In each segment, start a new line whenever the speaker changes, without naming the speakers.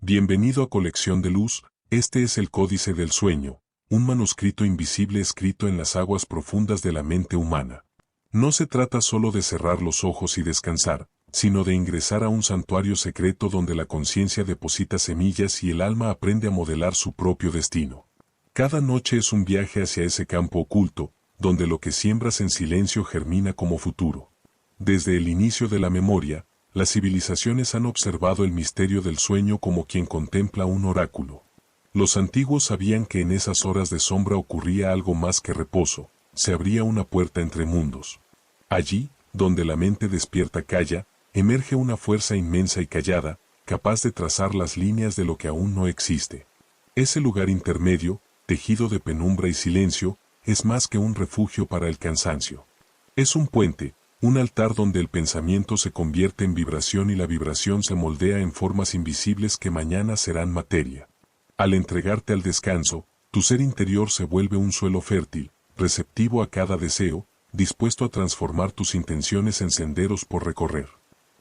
Bienvenido a Colección de Luz, este es el Códice del Sueño, un manuscrito invisible escrito en las aguas profundas de la mente humana. No se trata solo de cerrar los ojos y descansar, sino de ingresar a un santuario secreto donde la conciencia deposita semillas y el alma aprende a modelar su propio destino. Cada noche es un viaje hacia ese campo oculto, donde lo que siembras en silencio germina como futuro. Desde el inicio de la memoria, las civilizaciones han observado el misterio del sueño como quien contempla un oráculo. Los antiguos sabían que en esas horas de sombra ocurría algo más que reposo, se abría una puerta entre mundos. Allí, donde la mente despierta calla, emerge una fuerza inmensa y callada, capaz de trazar las líneas de lo que aún no existe. Ese lugar intermedio, tejido de penumbra y silencio, es más que un refugio para el cansancio. Es un puente, un altar donde el pensamiento se convierte en vibración y la vibración se moldea en formas invisibles que mañana serán materia. Al entregarte al descanso, tu ser interior se vuelve un suelo fértil, receptivo a cada deseo, dispuesto a transformar tus intenciones en senderos por recorrer.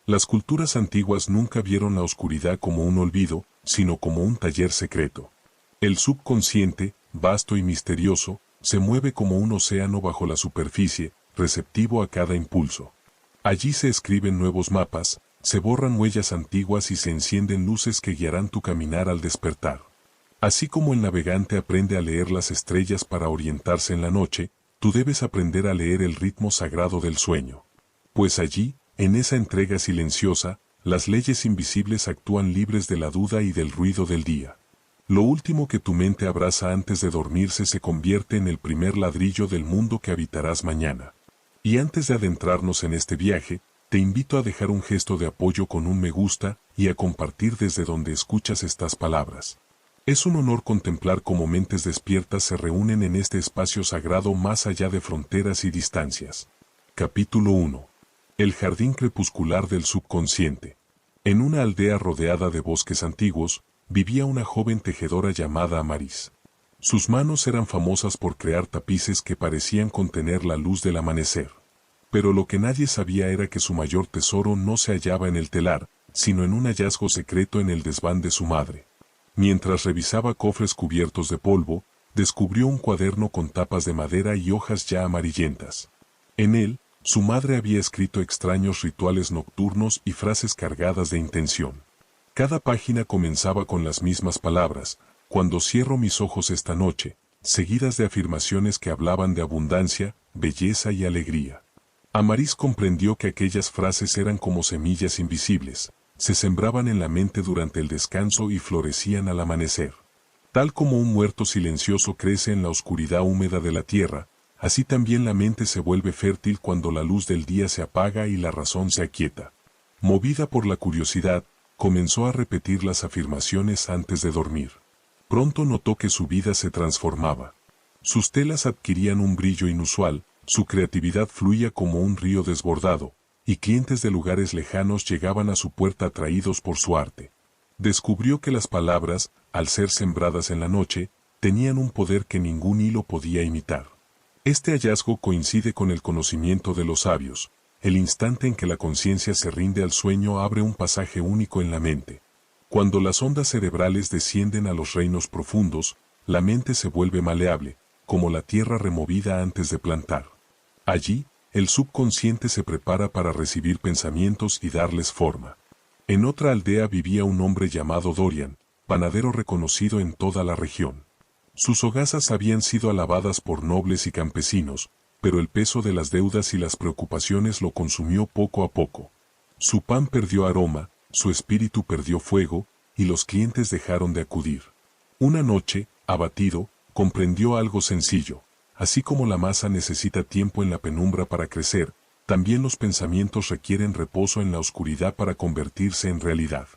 Las culturas antiguas nunca vieron la oscuridad como un olvido, sino como un taller secreto. El subconsciente, vasto y misterioso, se mueve como un océano bajo la superficie, receptivo a cada impulso. Allí se escriben nuevos mapas, se borran huellas antiguas y se encienden luces que guiarán tu caminar al despertar. Así como el navegante aprende a leer las estrellas para orientarse en la noche, tú debes aprender a leer el ritmo sagrado del sueño. Pues allí, en esa entrega silenciosa, las leyes invisibles actúan libres de la duda y del ruido del día. Lo último que tu mente abraza antes de dormirse se convierte en el primer ladrillo del mundo que habitarás mañana. Y antes de adentrarnos en este viaje, te invito a dejar un gesto de apoyo con un me gusta y a compartir desde donde escuchas estas palabras. Es un honor contemplar cómo mentes despiertas se reúnen en este espacio sagrado más allá de fronteras y distancias. Capítulo 1. El jardín crepuscular del subconsciente. En una aldea rodeada de bosques antiguos, vivía una joven tejedora llamada Amaris. Sus manos eran famosas por crear tapices que parecían contener la luz del amanecer. Pero lo que nadie sabía era que su mayor tesoro no se hallaba en el telar, sino en un hallazgo secreto en el desván de su madre. Mientras revisaba cofres cubiertos de polvo, descubrió un cuaderno con tapas de madera y hojas ya amarillentas. En él, su madre había escrito extraños rituales nocturnos y frases cargadas de intención. Cada página comenzaba con las mismas palabras: cuando cierro mis ojos esta noche, seguidas de afirmaciones que hablaban de abundancia, belleza y alegría. Amaris comprendió que aquellas frases eran como semillas invisibles, se sembraban en la mente durante el descanso y florecían al amanecer. Tal como un muerto silencioso crece en la oscuridad húmeda de la tierra, así también la mente se vuelve fértil cuando la luz del día se apaga y la razón se aquieta. Movida por la curiosidad, comenzó a repetir las afirmaciones antes de dormir. Pronto notó que su vida se transformaba. Sus telas adquirían un brillo inusual, su creatividad fluía como un río desbordado, y clientes de lugares lejanos llegaban a su puerta atraídos por su arte. Descubrió que las palabras, al ser sembradas en la noche, tenían un poder que ningún hilo podía imitar. Este hallazgo coincide con el conocimiento de los sabios. El instante en que la conciencia se rinde al sueño abre un pasaje único en la mente. Cuando las ondas cerebrales descienden a los reinos profundos, la mente se vuelve maleable, como la tierra removida antes de plantar. Allí, el subconsciente se prepara para recibir pensamientos y darles forma. En otra aldea vivía un hombre llamado Dorian, panadero reconocido en toda la región. Sus hogazas habían sido alabadas por nobles y campesinos, pero el peso de las deudas y las preocupaciones lo consumió poco a poco. Su pan perdió aroma, su espíritu perdió fuego, y los clientes dejaron de acudir. Una noche, abatido, comprendió algo sencillo: así como la masa necesita tiempo en la penumbra para crecer, también los pensamientos requieren reposo en la oscuridad para convertirse en realidad.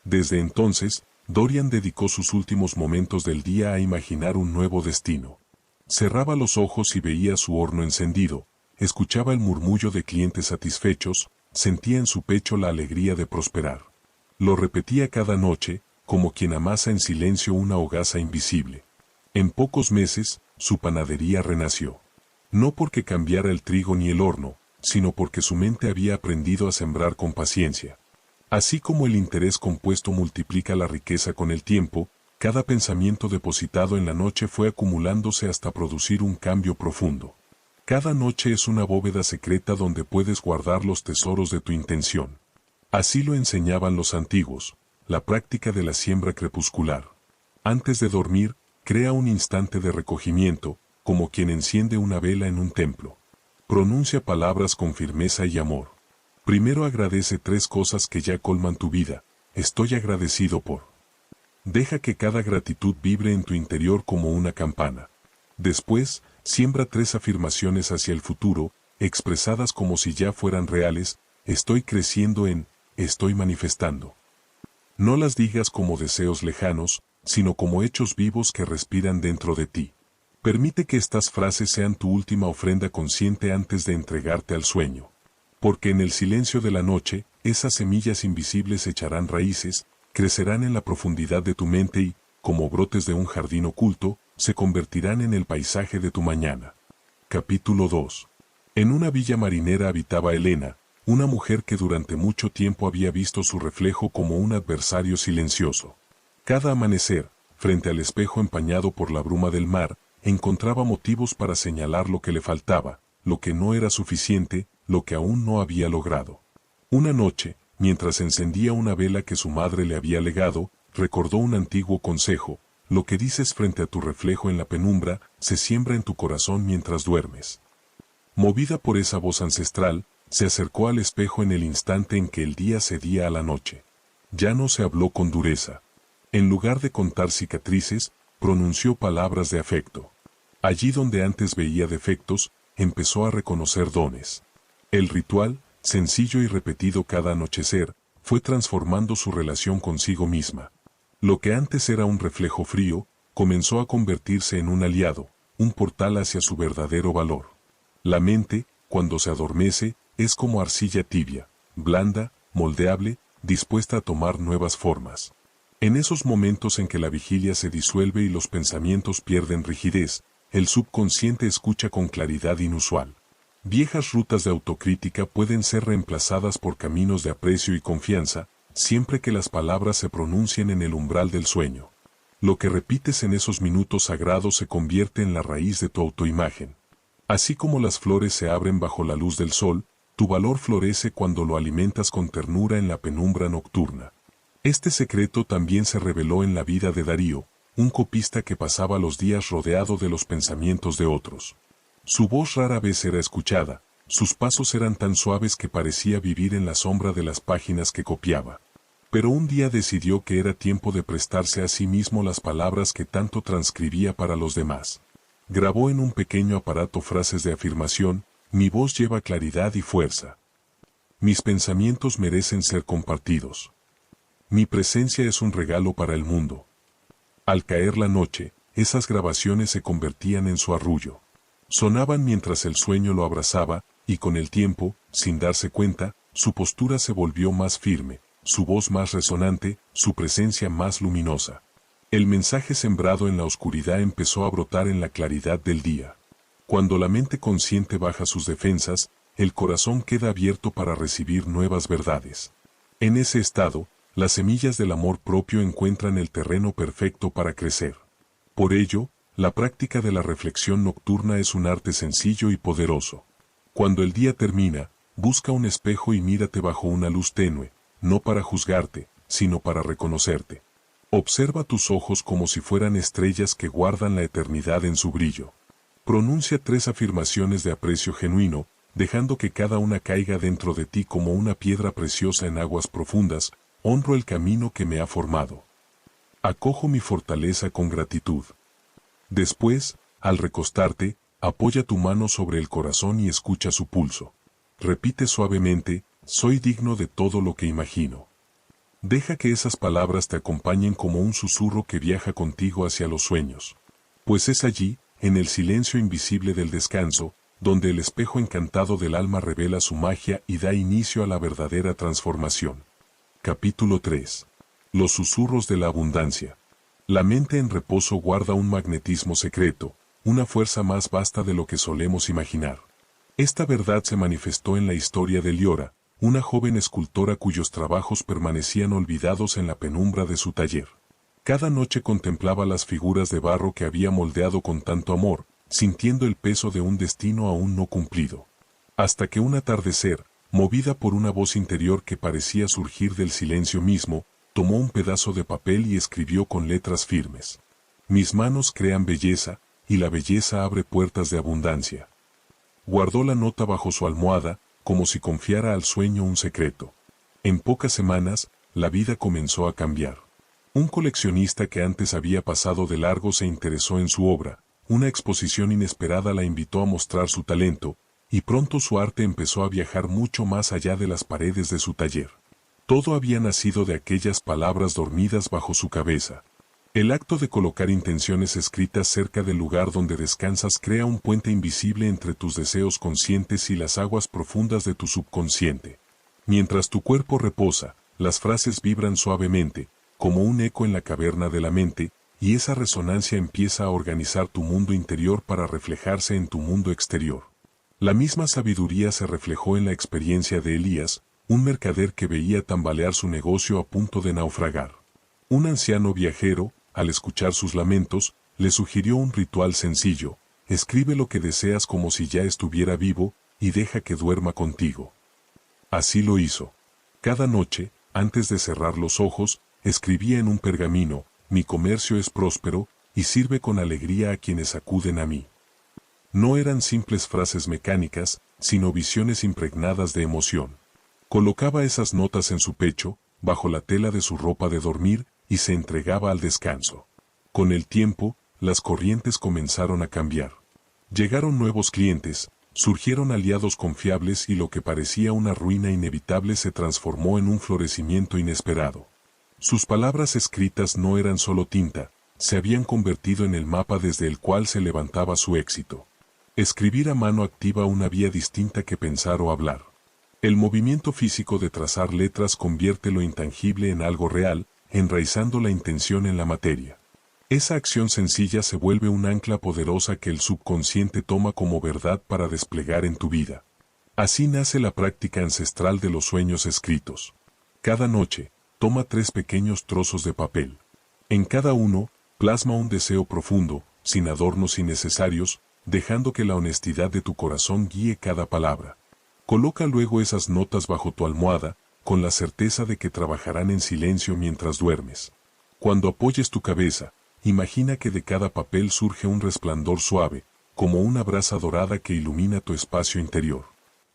Desde entonces, Dorian dedicó sus últimos momentos del día a imaginar un nuevo destino. Cerraba los ojos y veía su horno encendido, escuchaba el murmullo de clientes satisfechos, sentía en su pecho la alegría de prosperar. Lo repetía cada noche, como quien amasa en silencio una hogaza invisible. En pocos meses, su panadería renació. No porque cambiara el trigo ni el horno, sino porque su mente había aprendido a sembrar con paciencia. Así como el interés compuesto multiplica la riqueza con el tiempo, cada pensamiento depositado en la noche fue acumulándose hasta producir un cambio profundo. Cada noche es una bóveda secreta donde puedes guardar los tesoros de tu intención. Así lo enseñaban los antiguos, la práctica de la siembra crepuscular. Antes de dormir, crea un instante de recogimiento, como quien enciende una vela en un templo. Pronuncia palabras con firmeza y amor. Primero agradece 3 cosas que ya colman tu vida. Estoy agradecido por. Deja que cada gratitud vibre en tu interior como una campana. Después, siembra 3 afirmaciones hacia el futuro, expresadas como si ya fueran reales. Estoy creciendo en, estoy manifestando. No las digas como deseos lejanos, sino como hechos vivos que respiran dentro de ti. Permite que estas frases sean tu última ofrenda consciente antes de entregarte al sueño. Porque en el silencio de la noche, esas semillas invisibles echarán raíces, crecerán en la profundidad de tu mente y, como brotes de un jardín oculto, se convertirán en el paisaje de tu mañana. Capítulo 2. En una villa marinera habitaba Elena, una mujer que durante mucho tiempo había visto su reflejo como un adversario silencioso. Cada amanecer, frente al espejo empañado por la bruma del mar, encontraba motivos para señalar lo que le faltaba, lo que no era suficiente, lo que aún no había logrado. Una noche, mientras encendía una vela que su madre le había legado, recordó un antiguo consejo: lo que dices frente a tu reflejo en la penumbra, se siembra en tu corazón mientras duermes. Movida por esa voz ancestral, se acercó al espejo en el instante en que el día cedía a la noche. Ya no se habló con dureza. En lugar de contar cicatrices, pronunció palabras de afecto. Allí donde antes veía defectos, empezó a reconocer dones. El ritual, sencillo y repetido cada anochecer, fue transformando su relación consigo misma. Lo que antes era un reflejo frío, comenzó a convertirse en un aliado, un portal hacia su verdadero valor. La mente, cuando se adormece, es como arcilla tibia, blanda, moldeable, dispuesta a tomar nuevas formas. En esos momentos en que la vigilia se disuelve y los pensamientos pierden rigidez, el subconsciente escucha con claridad inusual. Viejas rutas de autocrítica pueden ser reemplazadas por caminos de aprecio y confianza, siempre que las palabras se pronuncien en el umbral del sueño. Lo que repites en esos minutos sagrados se convierte en la raíz de tu autoimagen. Así como las flores se abren bajo la luz del sol, tu valor florece cuando lo alimentas con ternura en la penumbra nocturna. Este secreto también se reveló en la vida de Darío, un copista que pasaba los días rodeado de los pensamientos de otros. Su voz rara vez era escuchada, sus pasos eran tan suaves que parecía vivir en la sombra de las páginas que copiaba. Pero un día decidió que era tiempo de prestarse a sí mismo las palabras que tanto transcribía para los demás. Grabó en un pequeño aparato frases de afirmación: mi voz lleva claridad y fuerza. Mis pensamientos merecen ser compartidos. Mi presencia es un regalo para el mundo. Al caer la noche, esas grabaciones se convertían en su arrullo. Sonaban mientras el sueño lo abrazaba, y con el tiempo, sin darse cuenta, su postura se volvió más firme, su voz más resonante, su presencia más luminosa. El mensaje sembrado en la oscuridad empezó a brotar en la claridad del día. Cuando la mente consciente baja sus defensas, el corazón queda abierto para recibir nuevas verdades. En ese estado, las semillas del amor propio encuentran el terreno perfecto para crecer. Por ello, la práctica de la reflexión nocturna es un arte sencillo y poderoso. Cuando el día termina, busca un espejo y mírate bajo una luz tenue, no para juzgarte, sino para reconocerte. Observa tus ojos como si fueran estrellas que guardan la eternidad en su brillo. Pronuncia 3 afirmaciones de aprecio genuino, dejando que cada una caiga dentro de ti como una piedra preciosa en aguas profundas. Honro el camino que me ha formado. Acojo mi fortaleza con gratitud. Después, al recostarte, apoya tu mano sobre el corazón y escucha su pulso. Repite suavemente: soy digno de todo lo que imagino. Deja que esas palabras te acompañen como un susurro que viaja contigo hacia los sueños. Pues es allí, en el silencio invisible del descanso, donde el espejo encantado del alma revela su magia y da inicio a la verdadera transformación. Capítulo 3. Los susurros de la abundancia. La mente en reposo guarda un magnetismo secreto, una fuerza más vasta de lo que solemos imaginar. Esta verdad se manifestó en la historia de Liora, una joven escultora cuyos trabajos permanecían olvidados en la penumbra de su taller. Cada noche contemplaba las figuras de barro que había moldeado con tanto amor, sintiendo el peso de un destino aún no cumplido. Hasta que un atardecer, movida por una voz interior que parecía surgir del silencio mismo, tomó un pedazo de papel y escribió con letras firmes: «Mis manos crean belleza, y la belleza abre puertas de abundancia». Guardó la nota bajo su almohada, como si confiara al sueño un secreto. En pocas semanas, la vida comenzó a cambiar. Un coleccionista que antes había pasado de largo se interesó en su obra, una exposición inesperada la invitó a mostrar su talento, y pronto su arte empezó a viajar mucho más allá de las paredes de su taller. Todo había nacido de aquellas palabras dormidas bajo su cabeza. El acto de colocar intenciones escritas cerca del lugar donde descansas crea un puente invisible entre tus deseos conscientes y las aguas profundas de tu subconsciente. Mientras tu cuerpo reposa, las frases vibran suavemente, como un eco en la caverna de la mente, y esa resonancia empieza a organizar tu mundo interior para reflejarse en tu mundo exterior. La misma sabiduría se reflejó en la experiencia de Elías, un mercader que veía tambalear su negocio a punto de naufragar. Un anciano viajero, al escuchar sus lamentos, le sugirió un ritual sencillo: escribe lo que deseas como si ya estuviera vivo, y deja que duerma contigo. Así lo hizo. Cada noche, antes de cerrar los ojos, escribía en un pergamino: mi comercio es próspero, y sirve con alegría a quienes acuden a mí. No eran simples frases mecánicas, sino visiones impregnadas de emoción. Colocaba esas notas en su pecho, bajo la tela de su ropa de dormir, y se entregaba al descanso. Con el tiempo, las corrientes comenzaron a cambiar. Llegaron nuevos clientes, surgieron aliados confiables y lo que parecía una ruina inevitable se transformó en un florecimiento inesperado. Sus palabras escritas no eran solo tinta, se habían convertido en el mapa desde el cual se levantaba su éxito. Escribir a mano activa una vía distinta que pensar o hablar. El movimiento físico de trazar letras convierte lo intangible en algo real, enraizando la intención en la materia. Esa acción sencilla se vuelve un ancla poderosa que el subconsciente toma como verdad para desplegar en tu vida. Así nace la práctica ancestral de los sueños escritos. Cada noche, toma 3 pequeños trozos de papel. En cada uno, plasma un deseo profundo, sin adornos innecesarios, dejando que la honestidad de tu corazón guíe cada palabra. Coloca luego esas notas bajo tu almohada, con la certeza de que trabajarán en silencio mientras duermes. Cuando apoyes tu cabeza, imagina que de cada papel surge un resplandor suave, como una brasa dorada que ilumina tu espacio interior.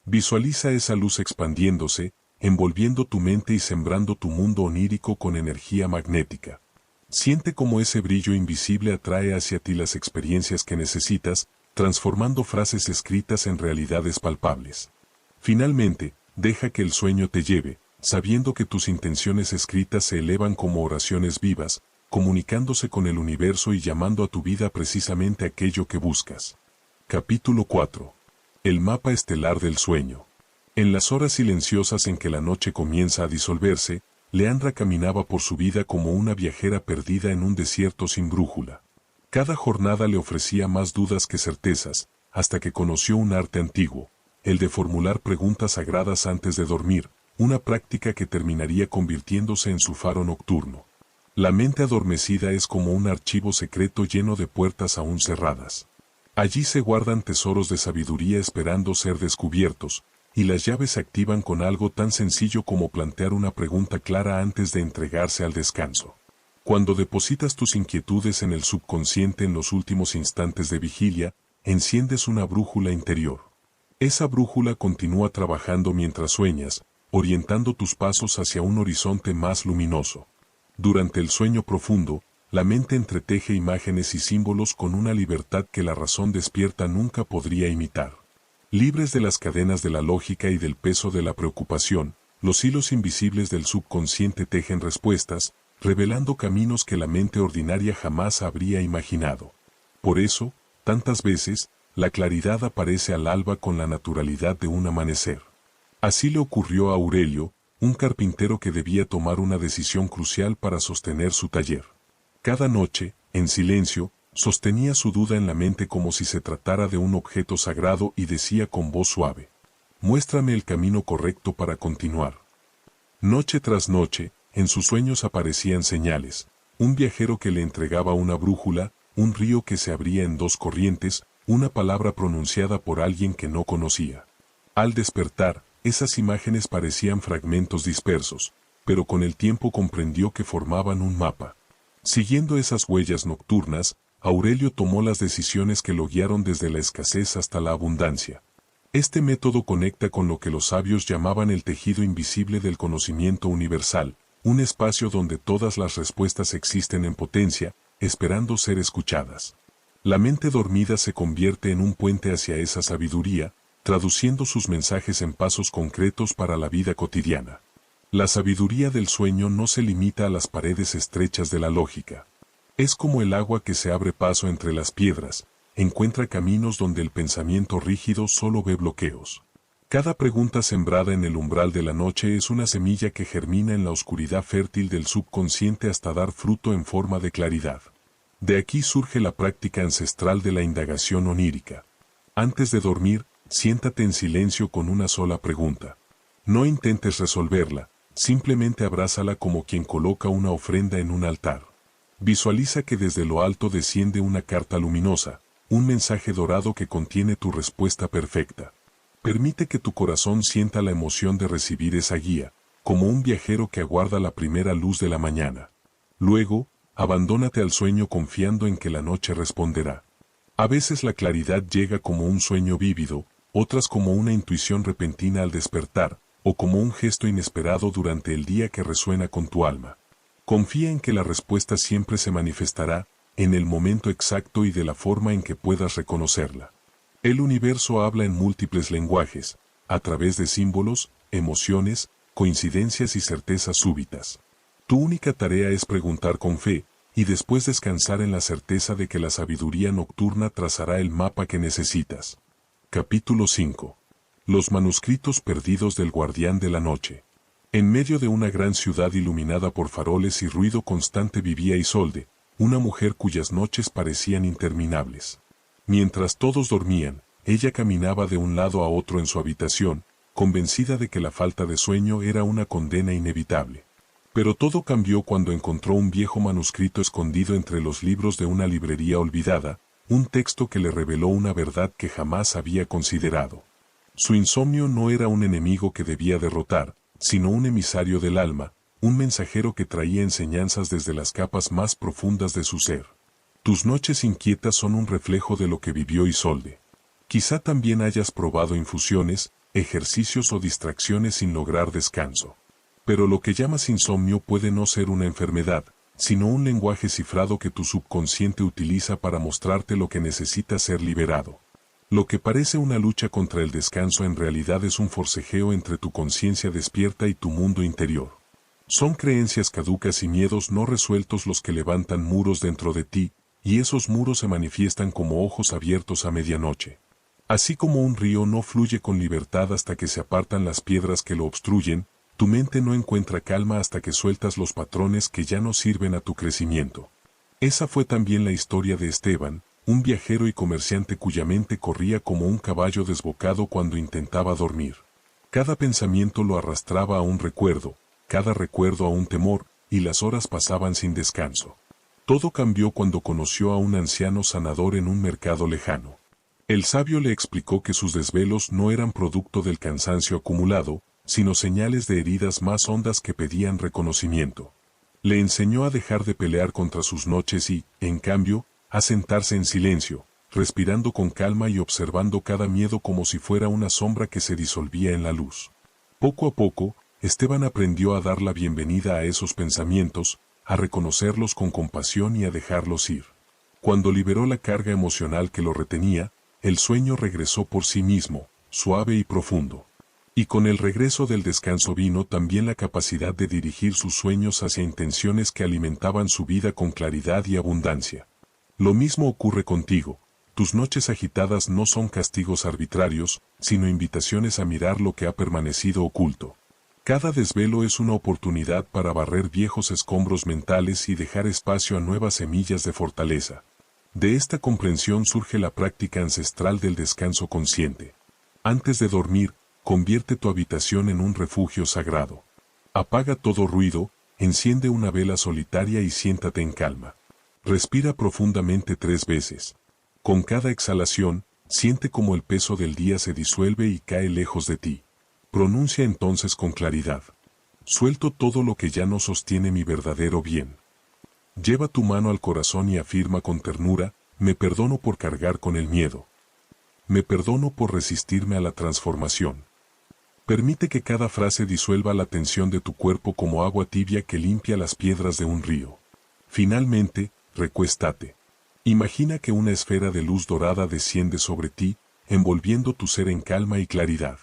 Visualiza esa luz expandiéndose, envolviendo tu mente y sembrando tu mundo onírico con energía magnética. Siente cómo ese brillo invisible atrae hacia ti las experiencias que necesitas, transformando frases escritas en realidades palpables. Finalmente, deja que el sueño te lleve, sabiendo que tus intenciones escritas se elevan como oraciones vivas, comunicándose con el universo y llamando a tu vida precisamente aquello que buscas. Capítulo 4. El mapa estelar del sueño. En las horas silenciosas en que la noche comienza a disolverse, Leandra caminaba por su vida como una viajera perdida en un desierto sin brújula. Cada jornada le ofrecía más dudas que certezas, hasta que conoció un arte antiguo, el de formular preguntas sagradas antes de dormir, una práctica que terminaría convirtiéndose en su faro nocturno. La mente adormecida es como un archivo secreto lleno de puertas aún cerradas. Allí se guardan tesoros de sabiduría esperando ser descubiertos, y las llaves se activan con algo tan sencillo como plantear una pregunta clara antes de entregarse al descanso. Cuando depositas tus inquietudes en el subconsciente en los últimos instantes de vigilia, enciendes una brújula interior. Esa brújula continúa trabajando mientras sueñas, orientando tus pasos hacia un horizonte más luminoso. Durante el sueño profundo, la mente entreteje imágenes y símbolos con una libertad que la razón despierta nunca podría imitar. Libres de las cadenas de la lógica y del peso de la preocupación, los hilos invisibles del subconsciente tejen respuestas, revelando caminos que la mente ordinaria jamás habría imaginado. Por eso, tantas veces, la claridad aparece al alba con la naturalidad de un amanecer. Así le ocurrió a Aurelio, un carpintero que debía tomar una decisión crucial para sostener su taller. Cada noche, en silencio, sostenía su duda en la mente como si se tratara de un objeto sagrado y decía con voz suave: muéstrame el camino correcto para continuar. Noche tras noche, en sus sueños aparecían señales, un viajero que le entregaba una brújula, un río que se abría en dos corrientes, una palabra pronunciada por alguien que no conocía. Al despertar, esas imágenes parecían fragmentos dispersos, pero con el tiempo comprendió que formaban un mapa. Siguiendo esas huellas nocturnas, Aurelio tomó las decisiones que lo guiaron desde la escasez hasta la abundancia. Este método conecta con lo que los sabios llamaban el tejido invisible del conocimiento universal, un espacio donde todas las respuestas existen en potencia, esperando ser escuchadas. La mente dormida se convierte en un puente hacia esa sabiduría, traduciendo sus mensajes en pasos concretos para la vida cotidiana. La sabiduría del sueño no se limita a las paredes estrechas de la lógica. Es como el agua que se abre paso entre las piedras, encuentra caminos donde el pensamiento rígido solo ve bloqueos. Cada pregunta sembrada en el umbral de la noche es una semilla que germina en la oscuridad fértil del subconsciente hasta dar fruto en forma de claridad. De aquí surge la práctica ancestral de la indagación onírica. Antes de dormir, siéntate en silencio con una sola pregunta. No intentes resolverla, simplemente abrázala como quien coloca una ofrenda en un altar. Visualiza que desde lo alto desciende una carta luminosa, un mensaje dorado que contiene tu respuesta perfecta. Permite que tu corazón sienta la emoción de recibir esa guía, como un viajero que aguarda la primera luz de la mañana. Luego, abandónate al sueño confiando en que la noche responderá. A veces la claridad llega como un sueño vívido, otras como una intuición repentina al despertar, o como un gesto inesperado durante el día que resuena con tu alma. Confía en que la respuesta siempre se manifestará, en el momento exacto y de la forma en que puedas reconocerla. El universo habla en múltiples lenguajes, a través de símbolos, emociones, coincidencias y certezas súbitas. Tu única tarea es preguntar con fe, y después descansar en la certeza de que la sabiduría nocturna trazará el mapa que necesitas. Capítulo 5. Los manuscritos perdidos del guardián de la noche. En medio de una gran ciudad iluminada por faroles y ruido constante vivía Isolde, una mujer cuyas noches parecían interminables. Mientras todos dormían, ella caminaba de un lado a otro en su habitación, convencida de que la falta de sueño era una condena inevitable. Pero todo cambió cuando encontró un viejo manuscrito escondido entre los libros de una librería olvidada, un texto que le reveló una verdad que jamás había considerado. Su insomnio no era un enemigo que debía derrotar, sino un emisario del alma, un mensajero que traía enseñanzas desde las capas más profundas de su ser. Tus noches inquietas son un reflejo de lo que vivió Isolde. Quizá también hayas probado infusiones, ejercicios o distracciones sin lograr descanso. Pero lo que llamas insomnio puede no ser una enfermedad, sino un lenguaje cifrado que tu subconsciente utiliza para mostrarte lo que necesita ser liberado. Lo que parece una lucha contra el descanso en realidad es un forcejeo entre tu conciencia despierta y tu mundo interior. Son creencias caducas y miedos no resueltos los que levantan muros dentro de ti, y esos muros se manifiestan como ojos abiertos a medianoche. Así como un río no fluye con libertad hasta que se apartan las piedras que lo obstruyen, tu mente no encuentra calma hasta que sueltas los patrones que ya no sirven a tu crecimiento. Esa fue también la historia de Esteban, un viajero y comerciante cuya mente corría como un caballo desbocado cuando intentaba dormir. Cada pensamiento lo arrastraba a un recuerdo, cada recuerdo a un temor, y las horas pasaban sin descanso. Todo cambió cuando conoció a un anciano sanador en un mercado lejano. El sabio le explicó que sus desvelos no eran producto del cansancio acumulado, sino señales de heridas más hondas que pedían reconocimiento. Le enseñó a dejar de pelear contra sus noches y, en cambio, a sentarse en silencio, respirando con calma y observando cada miedo como si fuera una sombra que se disolvía en la luz. Poco a poco, Esteban aprendió a dar la bienvenida a esos pensamientos, a reconocerlos con compasión y a dejarlos ir. Cuando liberó la carga emocional que lo retenía, el sueño regresó por sí mismo, suave y profundo. Y con el regreso del descanso vino también la capacidad de dirigir sus sueños hacia intenciones que alimentaban su vida con claridad y abundancia. Lo mismo ocurre contigo. Tus noches agitadas no son castigos arbitrarios, sino invitaciones a mirar lo que ha permanecido oculto. Cada desvelo es una oportunidad para barrer viejos escombros mentales y dejar espacio a nuevas semillas de fortaleza. De esta comprensión surge la práctica ancestral del descanso consciente. Antes de dormir, convierte tu habitación en un refugio sagrado. Apaga todo ruido, enciende una vela solitaria y siéntate en calma. Respira profundamente 3 veces. Con cada exhalación, siente como el peso del día se disuelve y cae lejos de ti. Pronuncia entonces con claridad: suelto todo lo que ya no sostiene mi verdadero bien. Lleva tu mano al corazón y afirma con ternura: me perdono por cargar con el miedo. Me perdono por resistirme a la transformación. Permite que cada frase disuelva la tensión de tu cuerpo como agua tibia que limpia las piedras de un río. Finalmente, recuéstate. Imagina que una esfera de luz dorada desciende sobre ti, envolviendo tu ser en calma y claridad.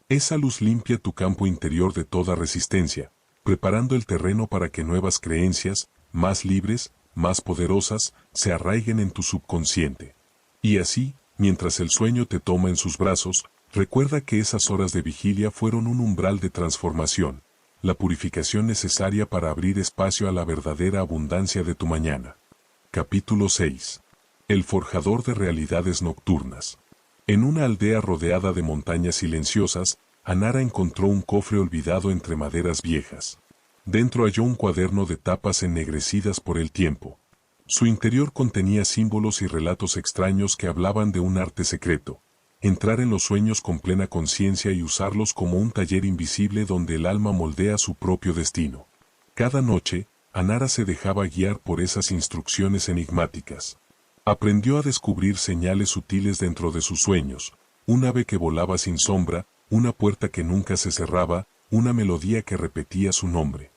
Esa luz limpia tu campo interior de toda resistencia, preparando el terreno para que nuevas creencias, más libres, más poderosas, se arraiguen en tu subconsciente. Y así, mientras el sueño te toma en sus brazos, recuerda que esas horas de vigilia fueron un umbral de transformación, la purificación necesaria para abrir espacio a la verdadera abundancia de tu mañana. Capítulo 6. El forjador de realidades nocturnas. En una aldea rodeada de montañas silenciosas, Anara encontró un cofre olvidado entre maderas viejas. Dentro halló un cuaderno de tapas ennegrecidas por el tiempo. Su interior contenía símbolos y relatos extraños que hablaban de un arte secreto: entrar en los sueños con plena conciencia y usarlos como un taller invisible donde el alma moldea su propio destino. Cada noche, Anara se dejaba guiar por esas instrucciones enigmáticas. Aprendió a descubrir señales sutiles dentro de sus sueños: un ave que volaba sin sombra, una puerta que nunca se cerraba, una melodía que repetía su nombre.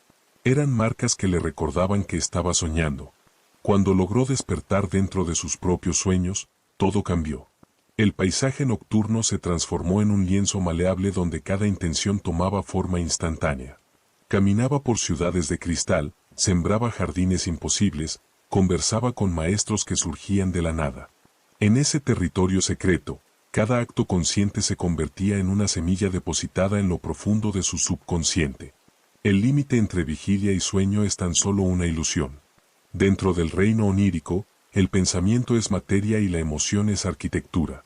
Eran marcas que le recordaban que estaba soñando. Cuando logró despertar dentro de sus propios sueños, todo cambió. El paisaje nocturno se transformó en un lienzo maleable donde cada intención tomaba forma instantánea. Caminaba por ciudades de cristal, sembraba jardines imposibles, conversaba con maestros que surgían de la nada. En ese territorio secreto, cada acto consciente se convertía en una semilla depositada en lo profundo de su subconsciente. El límite entre vigilia y sueño es tan solo una ilusión. Dentro del reino onírico, el pensamiento es materia y la emoción es arquitectura.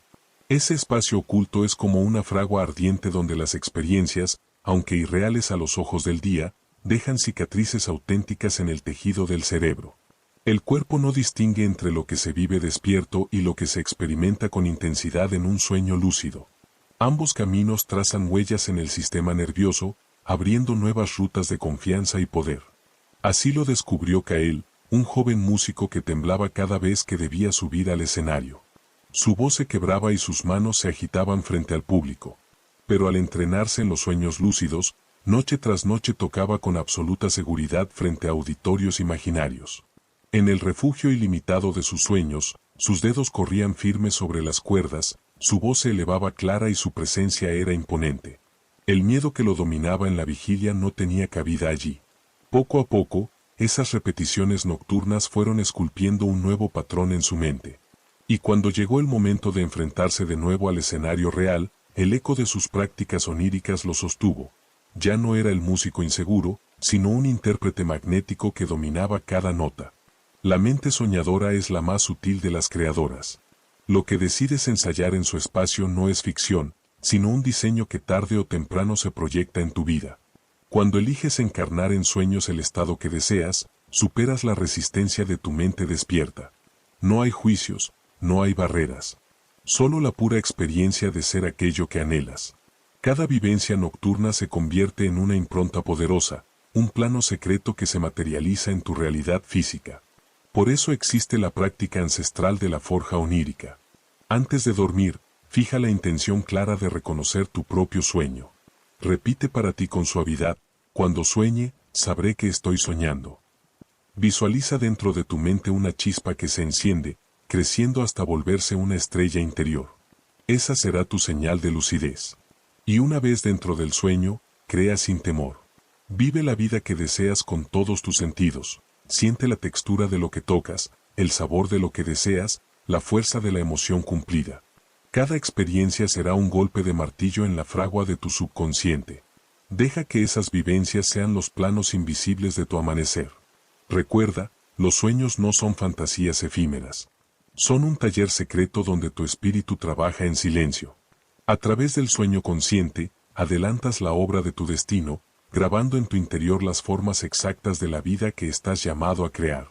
Ese espacio oculto es como una fragua ardiente donde las experiencias, aunque irreales a los ojos del día, dejan cicatrices auténticas en el tejido del cerebro. El cuerpo no distingue entre lo que se vive despierto y lo que se experimenta con intensidad en un sueño lúcido. Ambos caminos trazan huellas en el sistema nervioso, abriendo nuevas rutas de confianza y poder. Así lo descubrió Kael, un joven músico que temblaba cada vez que debía subir al escenario. Su voz se quebraba y sus manos se agitaban frente al público. Pero al entrenarse en los sueños lúcidos, noche tras noche tocaba con absoluta seguridad frente a auditorios imaginarios. En el refugio ilimitado de sus sueños, sus dedos corrían firmes sobre las cuerdas, su voz se elevaba clara y su presencia era imponente. El miedo que lo dominaba en la vigilia no tenía cabida allí. Poco a poco, esas repeticiones nocturnas fueron esculpiendo un nuevo patrón en su mente. Y cuando llegó el momento de enfrentarse de nuevo al escenario real, el eco de sus prácticas oníricas lo sostuvo. Ya no era el músico inseguro, sino un intérprete magnético que dominaba cada nota. La mente soñadora es la más sutil de las creadoras. Lo que decides ensayar en su espacio no es ficción, sino un diseño que tarde o temprano se proyecta en tu vida. Cuando eliges encarnar en sueños el estado que deseas, superas la resistencia de tu mente despierta. No hay juicios, no hay barreras. Solo la pura experiencia de ser aquello que anhelas. Cada vivencia nocturna se convierte en una impronta poderosa, un plano secreto que se materializa en tu realidad física. Por eso existe la práctica ancestral de la forja onírica. Antes de dormir, fija la intención clara de reconocer tu propio sueño. Repite para ti con suavidad: cuando sueñe, sabré que estoy soñando. Visualiza dentro de tu mente una chispa que se enciende, creciendo hasta volverse una estrella interior. Esa será tu señal de lucidez. Y una vez dentro del sueño, crea sin temor. Vive la vida que deseas con todos tus sentidos. Siente la textura de lo que tocas, el sabor de lo que deseas, la fuerza de la emoción cumplida. Cada experiencia será un golpe de martillo en la fragua de tu subconsciente. Deja que esas vivencias sean los planos invisibles de tu amanecer. Recuerda, los sueños no son fantasías efímeras. Son un taller secreto donde tu espíritu trabaja en silencio. A través del sueño consciente, adelantas la obra de tu destino, grabando en tu interior las formas exactas de la vida que estás llamado a crear.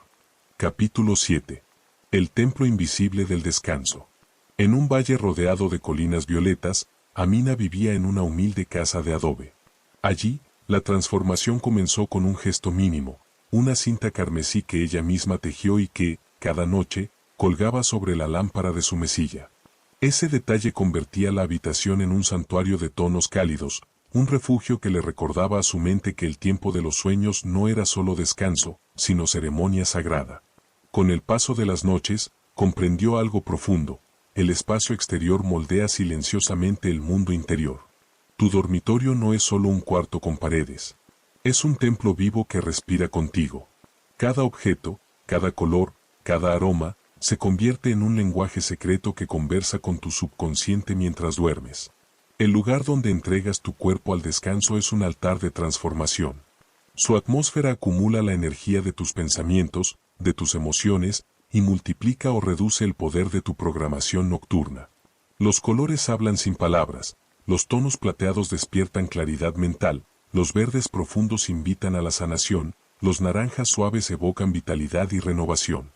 Capítulo 7. El templo invisible del descanso. En un valle rodeado de colinas violetas, Amina vivía en una humilde casa de adobe. Allí, la transformación comenzó con un gesto mínimo, una cinta carmesí que ella misma tejió y que, cada noche, colgaba sobre la lámpara de su mesilla. Ese detalle convertía la habitación en un santuario de tonos cálidos, un refugio que le recordaba a su mente que el tiempo de los sueños no era solo descanso, sino ceremonia sagrada. Con el paso de las noches, comprendió algo profundo: el espacio exterior moldea silenciosamente el mundo interior. Tu dormitorio no es solo un cuarto con paredes. Es un templo vivo que respira contigo. Cada objeto, cada color, cada aroma, se convierte en un lenguaje secreto que conversa con tu subconsciente mientras duermes. El lugar donde entregas tu cuerpo al descanso es un altar de transformación. Su atmósfera acumula la energía de tus pensamientos, de tus emociones, y multiplica o reduce el poder de tu programación nocturna. Los colores hablan sin palabras, los tonos plateados despiertan claridad mental, los verdes profundos invitan a la sanación, los naranjas suaves evocan vitalidad y renovación.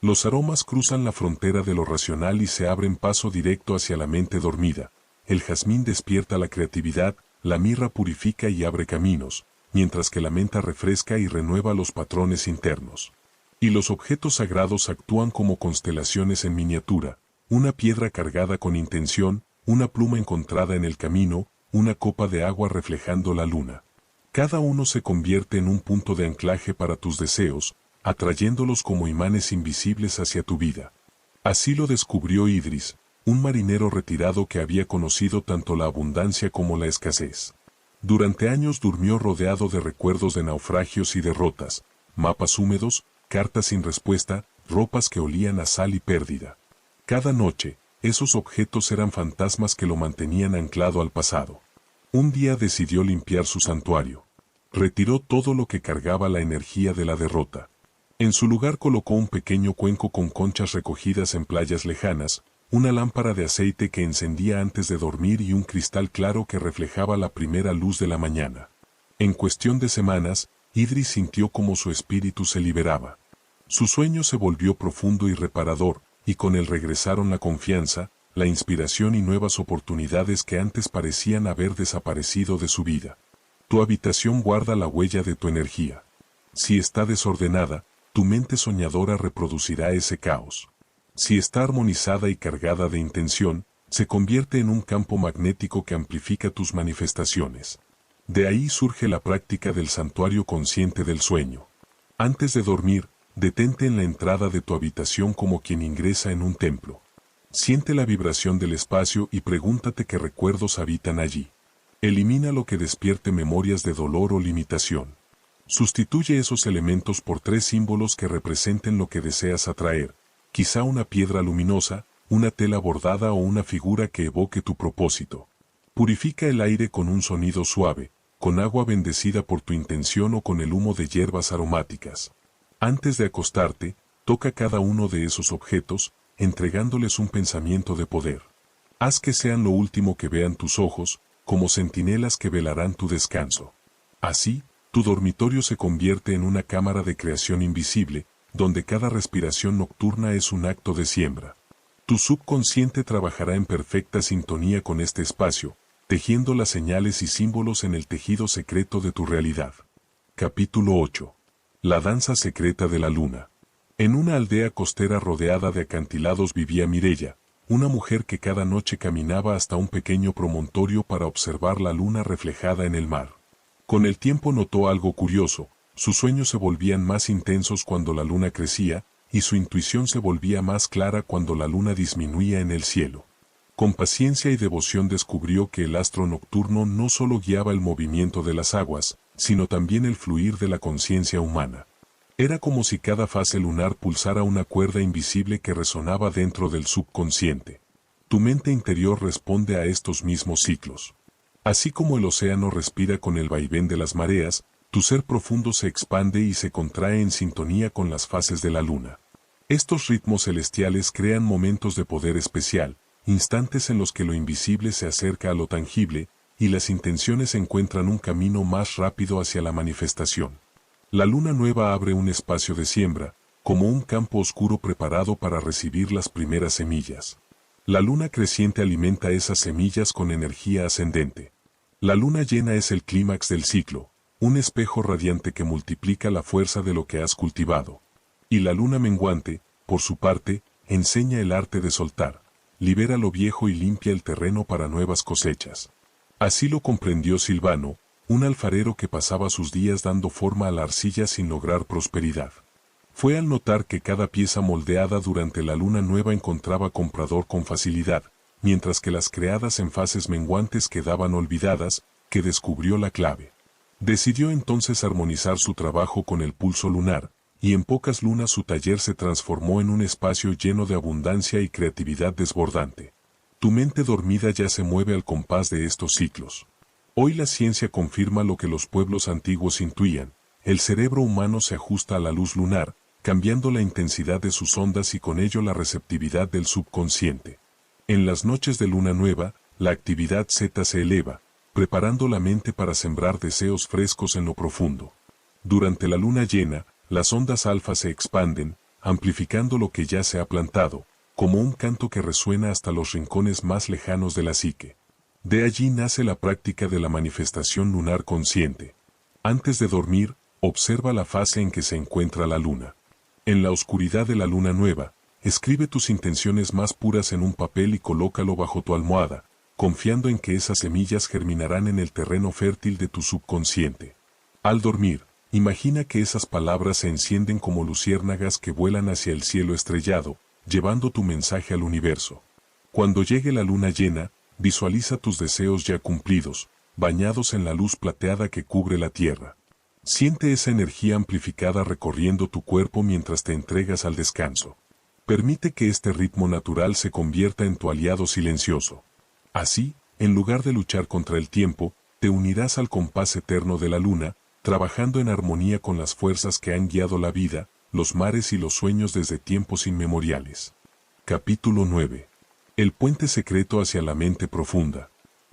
Los aromas cruzan la frontera de lo racional y se abren paso directo hacia la mente dormida. El jazmín despierta la creatividad, la mirra purifica y abre caminos, mientras que la menta refresca y renueva los patrones internos. Y los objetos sagrados actúan como constelaciones en miniatura: una piedra cargada con intención, una pluma encontrada en el camino, una copa de agua reflejando la luna. Cada uno se convierte en un punto de anclaje para tus deseos, atrayéndolos como imanes invisibles hacia tu vida. Así lo descubrió Idris, un marinero retirado que había conocido tanto la abundancia como la escasez. Durante años durmió rodeado de recuerdos de naufragios y derrotas, mapas húmedos, cartas sin respuesta, ropas que olían a sal y pérdida. Cada noche, esos objetos eran fantasmas que lo mantenían anclado al pasado. Un día decidió limpiar su santuario. Retiró todo lo que cargaba la energía de la derrota. En su lugar colocó un pequeño cuenco con conchas recogidas en playas lejanas, una lámpara de aceite que encendía antes de dormir y un cristal claro que reflejaba la primera luz de la mañana. En cuestión de semanas, Idris sintió como su espíritu se liberaba. Su sueño se volvió profundo y reparador, y con él regresaron la confianza, la inspiración y nuevas oportunidades que antes parecían haber desaparecido de su vida. Tu habitación guarda la huella de tu energía. Si está desordenada, tu mente soñadora reproducirá ese caos. Si está armonizada y cargada de intención, se convierte en un campo magnético que amplifica tus manifestaciones. De ahí surge la práctica del santuario consciente del sueño. Antes de dormir, detente en la entrada de tu habitación como quien ingresa en un templo. Siente la vibración del espacio y pregúntate qué recuerdos habitan allí. Elimina lo que despierte memorias de dolor o limitación. Sustituye esos elementos por 3 símbolos que representen lo que deseas atraer, quizá una piedra luminosa, una tela bordada o una figura que evoque tu propósito. Purifica el aire con un sonido suave, con agua bendecida por tu intención o con el humo de hierbas aromáticas. Antes de acostarte, toca cada uno de esos objetos, entregándoles un pensamiento de poder. Haz que sean lo último que vean tus ojos, como centinelas que velarán tu descanso. Así, tu dormitorio se convierte en una cámara de creación invisible, donde cada respiración nocturna es un acto de siembra. Tu subconsciente trabajará en perfecta sintonía con este espacio, tejiendo las señales y símbolos en el tejido secreto de tu realidad. Capítulo 8. La danza secreta de la luna. En una aldea costera rodeada de acantilados vivía Mireya, una mujer que cada noche caminaba hasta un pequeño promontorio para observar la luna reflejada en el mar. Con el tiempo notó algo curioso: sus sueños se volvían más intensos cuando la luna crecía, y su intuición se volvía más clara cuando la luna disminuía en el cielo. Con paciencia y devoción descubrió que el astro nocturno no solo guiaba el movimiento de las aguas, sino también el fluir de la conciencia humana. Era como si cada fase lunar pulsara una cuerda invisible que resonaba dentro del subconsciente. Tu mente interior responde a estos mismos ciclos. Así como el océano respira con el vaivén de las mareas, tu ser profundo se expande y se contrae en sintonía con las fases de la luna. Estos ritmos celestiales crean momentos de poder especial, instantes en los que lo invisible se acerca a lo tangible, y las intenciones encuentran un camino más rápido hacia la manifestación. La luna nueva abre un espacio de siembra, como un campo oscuro preparado para recibir las primeras semillas. La luna creciente alimenta esas semillas con energía ascendente. La luna llena es el clímax del ciclo, un espejo radiante que multiplica la fuerza de lo que has cultivado. Y la luna menguante, por su parte, enseña el arte de soltar, libera lo viejo y limpia el terreno para nuevas cosechas. Así lo comprendió Silvano, un alfarero que pasaba sus días dando forma a la arcilla sin lograr prosperidad. Fue al notar que cada pieza moldeada durante la luna nueva encontraba comprador con facilidad, mientras que las creadas en fases menguantes quedaban olvidadas, que descubrió la clave. Decidió entonces armonizar su trabajo con el pulso lunar, y en pocas lunas su taller se transformó en un espacio lleno de abundancia y creatividad desbordante. Tu mente dormida ya se mueve al compás de estos ciclos. Hoy la ciencia confirma lo que los pueblos antiguos intuían: el cerebro humano se ajusta a la luz lunar, cambiando la intensidad de sus ondas y con ello la receptividad del subconsciente. En las noches de luna nueva, la actividad zeta se eleva, preparando la mente para sembrar deseos frescos en lo profundo. Durante la luna llena, las ondas alfa se expanden, amplificando lo que ya se ha plantado, como un canto que resuena hasta los rincones más lejanos de la psique. De allí nace la práctica de la manifestación lunar consciente. Antes de dormir, observa la fase en que se encuentra la luna. En la oscuridad de la luna nueva, escribe tus intenciones más puras en un papel y colócalo bajo tu almohada, confiando en que esas semillas germinarán en el terreno fértil de tu subconsciente. Al dormir, imagina que esas palabras se encienden como luciérnagas que vuelan hacia el cielo estrellado, llevando tu mensaje al universo. Cuando llegue la luna llena, visualiza tus deseos ya cumplidos, bañados en la luz plateada que cubre la tierra. Siente esa energía amplificada recorriendo tu cuerpo mientras te entregas al descanso. Permite que este ritmo natural se convierta en tu aliado silencioso. Así, en lugar de luchar contra el tiempo, te unirás al compás eterno de la luna, trabajando en armonía con las fuerzas que han guiado la vida, los mares y los sueños desde tiempos inmemoriales. Capítulo 9. El puente secreto hacia la mente profunda.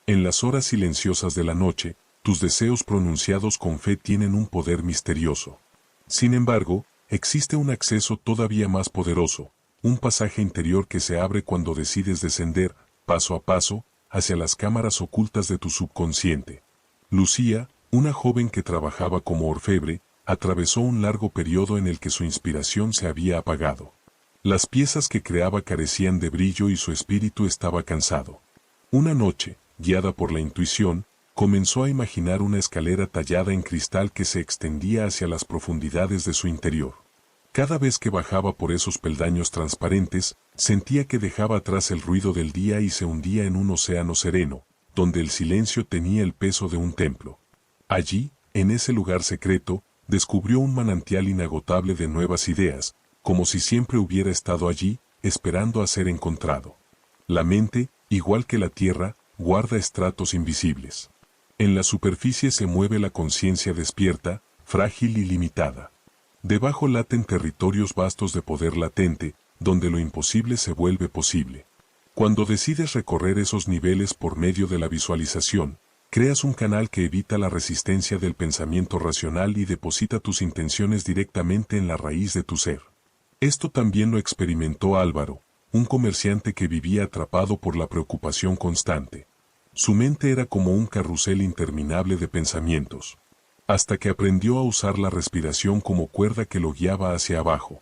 En las horas silenciosas de la noche, tus deseos pronunciados con fe tienen un poder misterioso. Sin embargo, existe un acceso todavía más poderoso, un pasaje interior que se abre cuando decides descender, paso a paso, hacia las cámaras ocultas de tu subconsciente. Lucía, una joven que trabajaba como orfebre, atravesó un largo periodo en el que su inspiración se había apagado. Las piezas que creaba carecían de brillo y su espíritu estaba cansado. Una noche, guiada por la intuición, comenzó a imaginar una escalera tallada en cristal que se extendía hacia las profundidades de su interior. Cada vez que bajaba por esos peldaños transparentes, sentía que dejaba atrás el ruido del día y se hundía en un océano sereno, donde el silencio tenía el peso de un templo. Allí, en ese lugar secreto, descubrió un manantial inagotable de nuevas ideas, como si siempre hubiera estado allí, esperando a ser encontrado. La mente, igual que la tierra, guarda estratos invisibles. En la superficie se mueve la conciencia despierta, frágil y limitada. Debajo laten territorios vastos de poder latente, donde lo imposible se vuelve posible. Cuando decides recorrer esos niveles por medio de la visualización, creas un canal que evita la resistencia del pensamiento racional y deposita tus intenciones directamente en la raíz de tu ser. Esto también lo experimentó Álvaro, un comerciante que vivía atrapado por la preocupación constante. Su mente era como un carrusel interminable de pensamientos, hasta que aprendió a usar la respiración como cuerda que lo guiaba hacia abajo.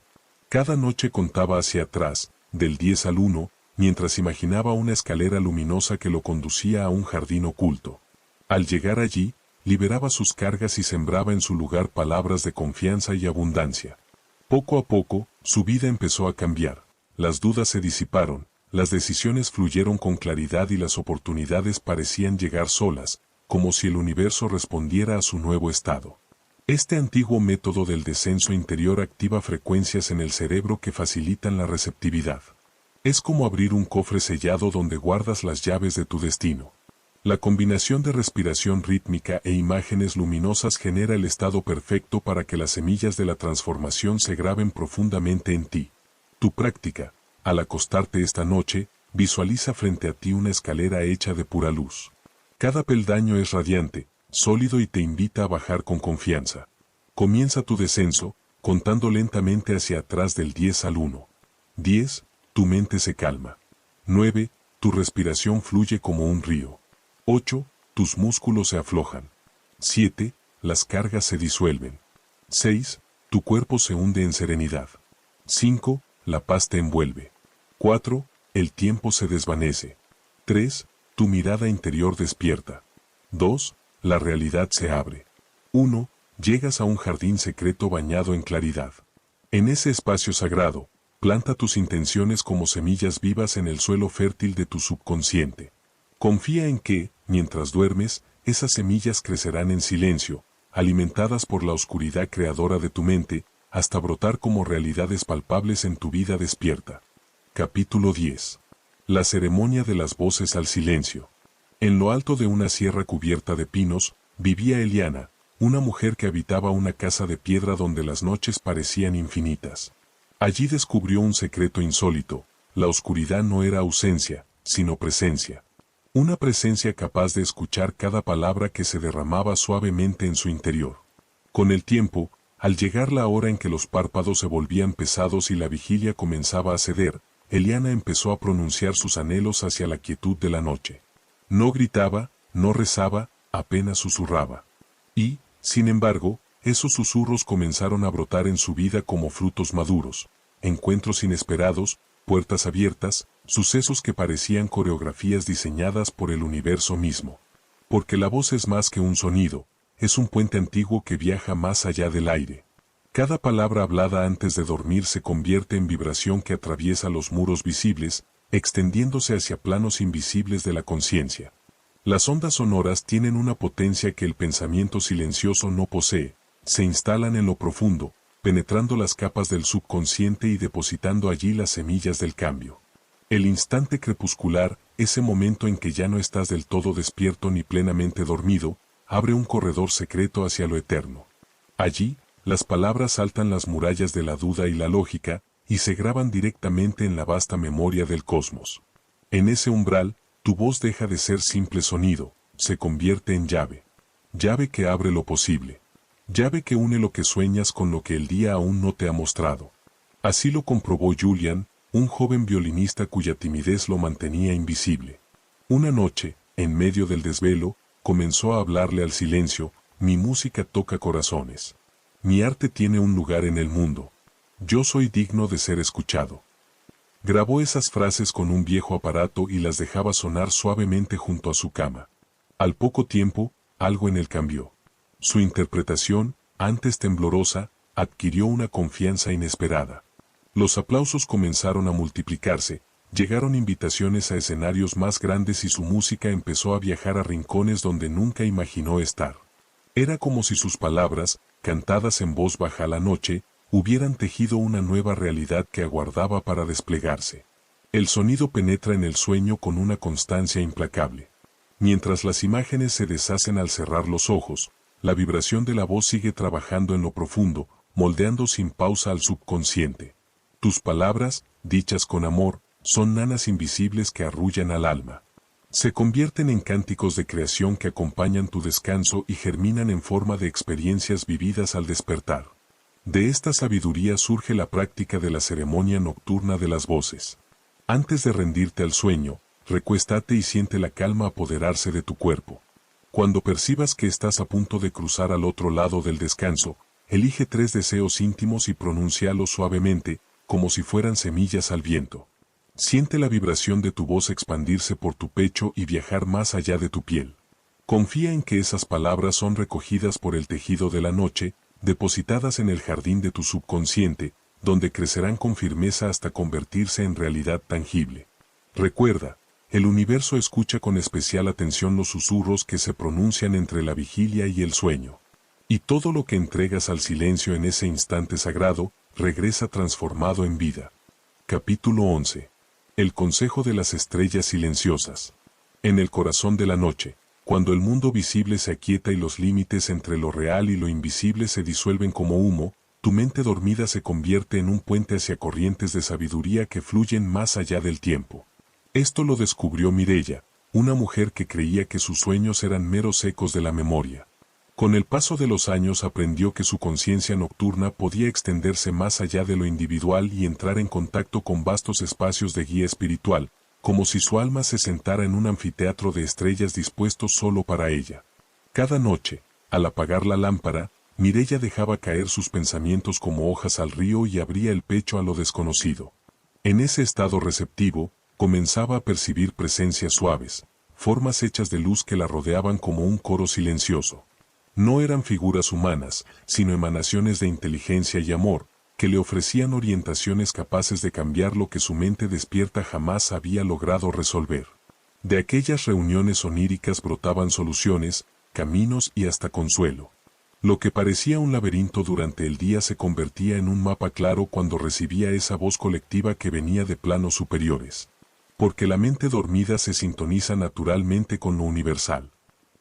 Cada noche contaba hacia atrás, del 10 al 1, mientras imaginaba una escalera luminosa que lo conducía a un jardín oculto. Al llegar allí, liberaba sus cargas y sembraba en su lugar palabras de confianza y abundancia. Poco a poco, su vida empezó a cambiar. Las dudas se disiparon, las decisiones fluyeron con claridad y las oportunidades parecían llegar solas, como si el universo respondiera a su nuevo estado. Este antiguo método del descenso interior activa frecuencias en el cerebro que facilitan la receptividad. Es como abrir un cofre sellado donde guardas las llaves de tu destino. La combinación de respiración rítmica e imágenes luminosas genera el estado perfecto para que las semillas de la transformación se graben profundamente en ti. Tu práctica: al acostarte esta noche, visualiza frente a ti una escalera hecha de pura luz. Cada peldaño es radiante, sólido y te invita a bajar con confianza. Comienza tu descenso, contando lentamente hacia atrás del 10 al 1. 10. Tu mente se calma. 9. Tu respiración fluye como un río. 8. Tus músculos se aflojan. 7. Las cargas se disuelven. 6. Tu cuerpo se hunde en serenidad. 5. La paz te envuelve. 4. El tiempo se desvanece. 3. Tu mirada interior despierta. 2. La realidad se abre. 1. Llegas a un jardín secreto bañado en claridad. En ese espacio sagrado, planta tus intenciones como semillas vivas en el suelo fértil de tu subconsciente. Confía en que, mientras duermes, esas semillas crecerán en silencio, alimentadas por la oscuridad creadora de tu mente, hasta brotar como realidades palpables en tu vida despierta. Capítulo 10. La ceremonia de las voces al silencio. En lo alto de una sierra cubierta de pinos, vivía Eliana, una mujer que habitaba una casa de piedra donde las noches parecían infinitas. Allí descubrió un secreto insólito: la oscuridad no era ausencia, sino presencia. Una presencia capaz de escuchar cada palabra que se derramaba suavemente en su interior. Con el tiempo, al llegar la hora en que los párpados se volvían pesados y la vigilia comenzaba a ceder, Eliana empezó a pronunciar sus anhelos hacia la quietud de la noche. No gritaba, no rezaba, apenas susurraba. Y, sin embargo, esos susurros comenzaron a brotar en su vida como frutos maduros, encuentros inesperados, puertas abiertas, sucesos que parecían coreografías diseñadas por el universo mismo. Porque la voz es más que un sonido, es un puente antiguo que viaja más allá del aire. Cada palabra hablada antes de dormir se convierte en vibración que atraviesa los muros visibles, extendiéndose hacia planos invisibles de la conciencia. Las ondas sonoras tienen una potencia que el pensamiento silencioso no posee, se instalan en lo profundo, penetrando las capas del subconsciente y depositando allí las semillas del cambio. El instante crepuscular, ese momento en que ya no estás del todo despierto ni plenamente dormido, abre un corredor secreto hacia lo eterno. Allí, las palabras saltan las murallas de la duda y la lógica, y se graban directamente en la vasta memoria del cosmos. En ese umbral, tu voz deja de ser simple sonido, se convierte en llave. Llave que abre lo posible. Llave que une lo que sueñas con lo que el día aún no te ha mostrado. Así lo comprobó Julian, un joven violinista cuya timidez lo mantenía invisible. Una noche, en medio del desvelo, comenzó a hablarle al silencio: mi música toca corazones. Mi arte tiene un lugar en el mundo. Yo soy digno de ser escuchado. Grabó esas frases con un viejo aparato y las dejaba sonar suavemente junto a su cama. Al poco tiempo, algo en él cambió. Su interpretación, antes temblorosa, adquirió una confianza inesperada. Los aplausos comenzaron a multiplicarse, llegaron invitaciones a escenarios más grandes y su música empezó a viajar a rincones donde nunca imaginó estar. Era como si sus palabras, cantadas en voz baja a la noche, hubieran tejido una nueva realidad que aguardaba para desplegarse. El sonido penetra en el sueño con una constancia implacable. Mientras las imágenes se deshacen al cerrar los ojos, la vibración de la voz sigue trabajando en lo profundo, moldeando sin pausa al subconsciente. Tus palabras, dichas con amor, son nanas invisibles que arrullan al alma. Se convierten en cánticos de creación que acompañan tu descanso y germinan en forma de experiencias vividas al despertar. De esta sabiduría surge la práctica de la ceremonia nocturna de las voces. Antes de rendirte al sueño, recuéstate y siente la calma apoderarse de tu cuerpo. Cuando percibas que estás a punto de cruzar al otro lado del descanso, elige 3 deseos íntimos y pronúncialos suavemente, como si fueran semillas al viento. Siente la vibración de tu voz expandirse por tu pecho y viajar más allá de tu piel. Confía en que esas palabras son recogidas por el tejido de la noche, depositadas en el jardín de tu subconsciente, donde crecerán con firmeza hasta convertirse en realidad tangible. Recuerda, el universo escucha con especial atención los susurros que se pronuncian entre la vigilia y el sueño. Y todo lo que entregas al silencio en ese instante sagrado, regresa transformado en vida. Capítulo 11. El consejo de las estrellas silenciosas. En el corazón de la noche, cuando el mundo visible se aquieta y los límites entre lo real y lo invisible se disuelven como humo, tu mente dormida se convierte en un puente hacia corrientes de sabiduría que fluyen más allá del tiempo. Esto lo descubrió Mireia, una mujer que creía que sus sueños eran meros ecos de la memoria. Con el paso de los años aprendió que su conciencia nocturna podía extenderse más allá de lo individual y entrar en contacto con vastos espacios de guía espiritual, como si su alma se sentara en un anfiteatro de estrellas dispuestos solo para ella. Cada noche, al apagar la lámpara, Mireya dejaba caer sus pensamientos como hojas al río y abría el pecho a lo desconocido. En ese estado receptivo, comenzaba a percibir presencias suaves, formas hechas de luz que la rodeaban como un coro silencioso. No eran figuras humanas, sino emanaciones de inteligencia y amor, que le ofrecían orientaciones capaces de cambiar lo que su mente despierta jamás había logrado resolver. De aquellas reuniones oníricas brotaban soluciones, caminos y hasta consuelo. Lo que parecía un laberinto durante el día se convertía en un mapa claro cuando recibía esa voz colectiva que venía de planos superiores. Porque la mente dormida se sintoniza naturalmente con lo universal.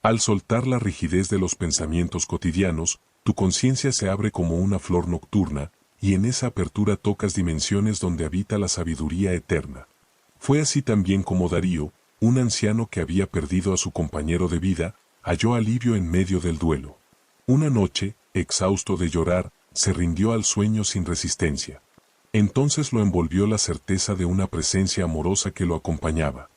Al soltar la rigidez de los pensamientos cotidianos, tu conciencia se abre como una flor nocturna, y en esa apertura tocas dimensiones donde habita la sabiduría eterna. Fue así también como Darío, un anciano que había perdido a su compañero de vida, halló alivio en medio del duelo. Una noche, exhausto de llorar, se rindió al sueño sin resistencia. Entonces lo envolvió la certeza de una presencia amorosa que lo acompañaba.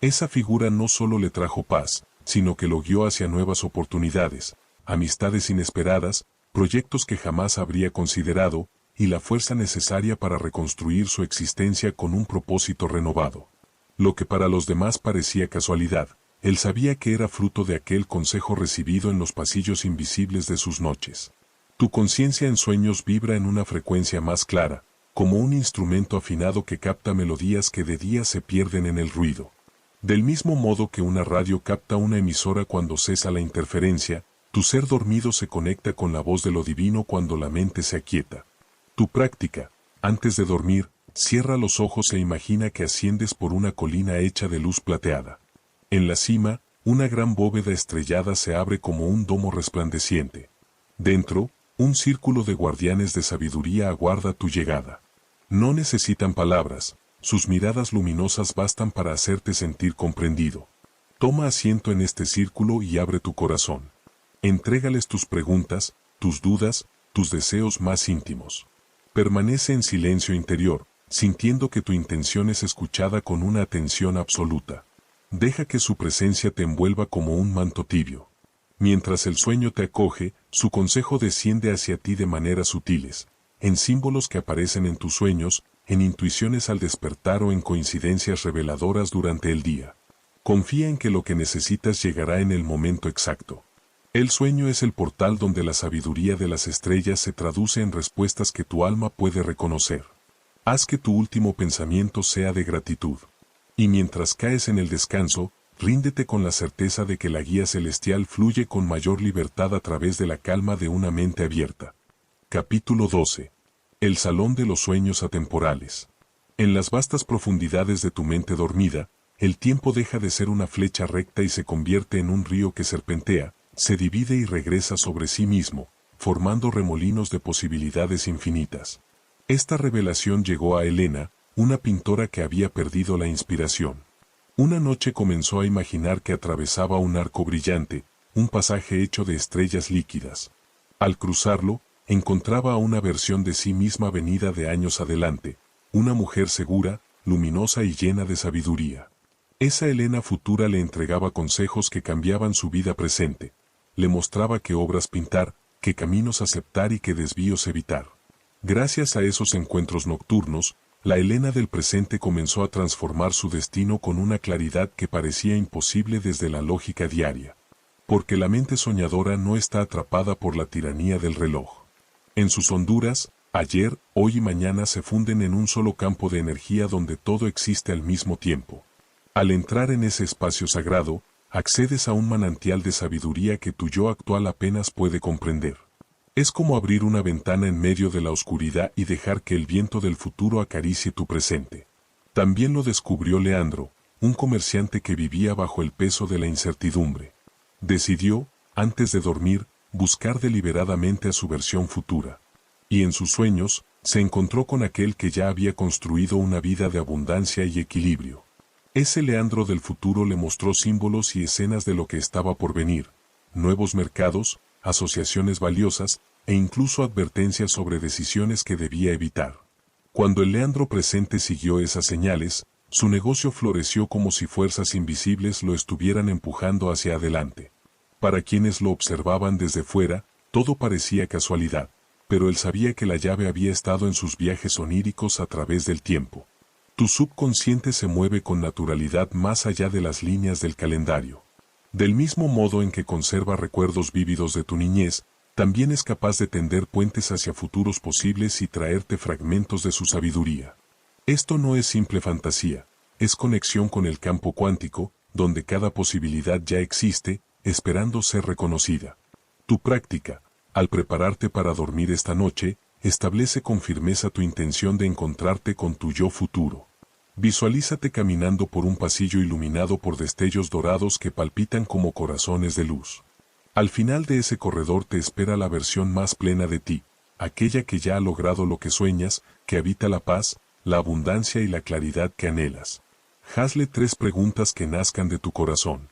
Esa figura no solo le trajo paz, sino que lo guió hacia nuevas oportunidades, amistades inesperadas, proyectos que jamás habría considerado, y la fuerza necesaria para reconstruir su existencia con un propósito renovado. Lo que para los demás parecía casualidad, él sabía que era fruto de aquel consejo recibido en los pasillos invisibles de sus noches. Tu conciencia en sueños vibra en una frecuencia más clara, como un instrumento afinado que capta melodías que de día se pierden en el ruido. Del mismo modo que una radio capta una emisora cuando cesa la interferencia, tu ser dormido se conecta con la voz de lo divino cuando la mente se aquieta. Tu práctica, antes de dormir, cierra los ojos e imagina que asciendes por una colina hecha de luz plateada. En la cima, una gran bóveda estrellada se abre como un domo resplandeciente. Dentro, un círculo de guardianes de sabiduría aguarda tu llegada. No necesitan palabras. Sus miradas luminosas bastan para hacerte sentir comprendido. Toma asiento en este círculo y abre tu corazón. Entrégales tus preguntas, tus dudas, tus deseos más íntimos. Permanece en silencio interior, sintiendo que tu intención es escuchada con una atención absoluta. Deja que su presencia te envuelva como un manto tibio. Mientras el sueño te acoge, su consejo desciende hacia ti de maneras sutiles, en símbolos que aparecen en tus sueños, en intuiciones al despertar o en coincidencias reveladoras durante el día. Confía en que lo que necesitas llegará en el momento exacto. El sueño es el portal donde la sabiduría de las estrellas se traduce en respuestas que tu alma puede reconocer. Haz que tu último pensamiento sea de gratitud. Y mientras caes en el descanso, ríndete con la certeza de que la guía celestial fluye con mayor libertad a través de la calma de una mente abierta. Capítulo 12. El salón de los sueños atemporales. En las vastas profundidades de tu mente dormida, el tiempo deja de ser una flecha recta y se convierte en un río que serpentea, se divide y regresa sobre sí mismo, formando remolinos de posibilidades infinitas. Esta revelación llegó a Helena, una pintora que había perdido la inspiración. Una noche comenzó a imaginar que atravesaba un arco brillante, un pasaje hecho de estrellas líquidas. Al cruzarlo, encontraba a una versión de sí misma venida de años adelante, una mujer segura, luminosa y llena de sabiduría. Esa Helena futura le entregaba consejos que cambiaban su vida presente, le mostraba qué obras pintar, qué caminos aceptar y qué desvíos evitar. Gracias a esos encuentros nocturnos, la Helena del presente comenzó a transformar su destino con una claridad que parecía imposible desde la lógica diaria. Porque la mente soñadora no está atrapada por la tiranía del reloj. En sus honduras, ayer, hoy y mañana se funden en un solo campo de energía donde todo existe al mismo tiempo. Al entrar en ese espacio sagrado, accedes a un manantial de sabiduría que tu yo actual apenas puede comprender. Es como abrir una ventana en medio de la oscuridad y dejar que el viento del futuro acaricie tu presente. También lo descubrió Leandro, un comerciante que vivía bajo el peso de la incertidumbre. Decidió, antes de dormir, buscar deliberadamente a su versión futura. Y en sus sueños, se encontró con aquel que ya había construido una vida de abundancia y equilibrio. Ese Leandro del futuro le mostró símbolos y escenas de lo que estaba por venir, nuevos mercados, asociaciones valiosas, e incluso advertencias sobre decisiones que debía evitar. Cuando el Leandro presente siguió esas señales, su negocio floreció como si fuerzas invisibles lo estuvieran empujando hacia adelante. Para quienes lo observaban desde fuera, todo parecía casualidad, pero él sabía que la llave había estado en sus viajes oníricos a través del tiempo. Tu subconsciente se mueve con naturalidad más allá de las líneas del calendario. Del mismo modo en que conserva recuerdos vívidos de tu niñez, también es capaz de tender puentes hacia futuros posibles y traerte fragmentos de su sabiduría. Esto no es simple fantasía, es conexión con el campo cuántico, donde cada posibilidad ya existe, esperando ser reconocida. Tu práctica, al prepararte para dormir esta noche, establece con firmeza tu intención de encontrarte con tu yo futuro. Visualízate caminando por un pasillo iluminado por destellos dorados que palpitan como corazones de luz. Al final de ese corredor te espera la versión más plena de ti, aquella que ya ha logrado lo que sueñas, que habita la paz, la abundancia y la claridad que anhelas. Hazle 3 preguntas que nazcan de tu corazón.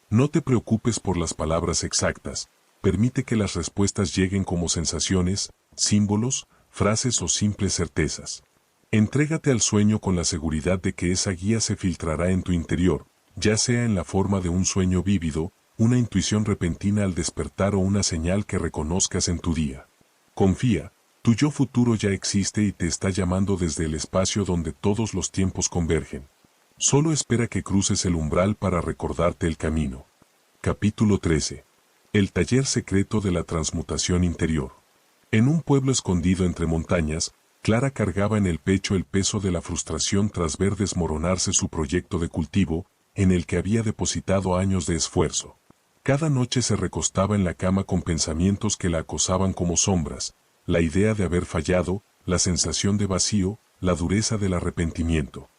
No te preocupes por las palabras exactas, permite que las respuestas lleguen como sensaciones, símbolos, frases o simples certezas. Entrégate al sueño con la seguridad de que esa guía se filtrará en tu interior, ya sea en la forma de un sueño vívido, una intuición repentina al despertar o una señal que reconozcas en tu día. Confía, tu yo futuro ya existe y te está llamando desde el espacio donde todos los tiempos convergen. Solo espera que cruces el umbral para recordarte el camino. Capítulo 13. El taller secreto de la transmutación interior. En un pueblo escondido entre montañas, Clara cargaba en el pecho el peso de la frustración tras ver desmoronarse su proyecto de cultivo, en el que había depositado años de esfuerzo. Cada noche se recostaba en la cama con pensamientos que la acosaban como sombras, la idea de haber fallado, la sensación de vacío, la dureza del arrepentimiento.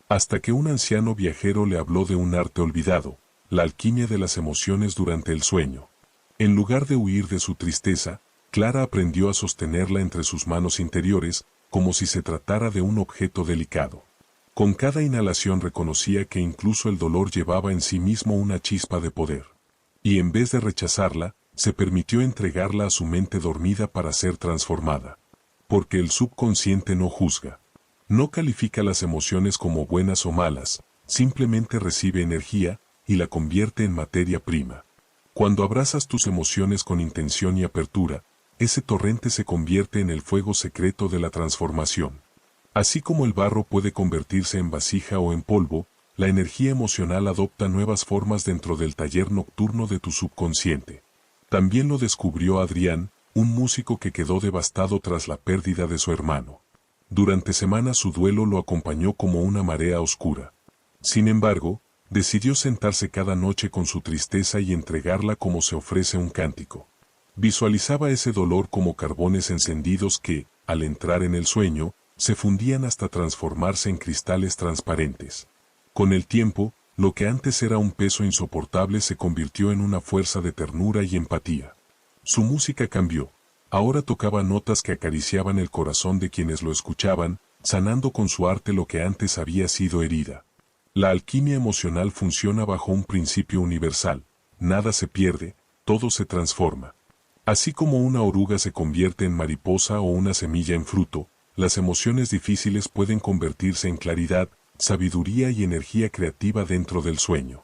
Hasta que un anciano viajero le habló de un arte olvidado, la alquimia de las emociones durante el sueño. En lugar de huir de su tristeza, Clara aprendió a sostenerla entre sus manos interiores, como si se tratara de un objeto delicado. Con cada inhalación reconocía que incluso el dolor llevaba en sí mismo una chispa de poder. Y en vez de rechazarla, se permitió entregarla a su mente dormida para ser transformada. Porque el subconsciente no juzga. No califica las emociones como buenas o malas, simplemente recibe energía y la convierte en materia prima. Cuando abrazas tus emociones con intención y apertura, ese torrente se convierte en el fuego secreto de la transformación. Así como el barro puede convertirse en vasija o en polvo, la energía emocional adopta nuevas formas dentro del taller nocturno de tu subconsciente. También lo descubrió Adrián, un músico que quedó devastado tras la pérdida de su hermano. Durante semanas su duelo lo acompañó como una marea oscura. Sin embargo, decidió sentarse cada noche con su tristeza y entregarla como se ofrece un cántico. Visualizaba ese dolor como carbones encendidos que, al entrar en el sueño, se fundían hasta transformarse en cristales transparentes. Con el tiempo, lo que antes era un peso insoportable se convirtió en una fuerza de ternura y empatía. Su música cambió. Ahora tocaba notas que acariciaban el corazón de quienes lo escuchaban, sanando con su arte lo que antes había sido herida. La alquimia emocional funciona bajo un principio universal: nada se pierde, todo se transforma. Así como una oruga se convierte en mariposa o una semilla en fruto, las emociones difíciles pueden convertirse en claridad, sabiduría y energía creativa dentro del sueño.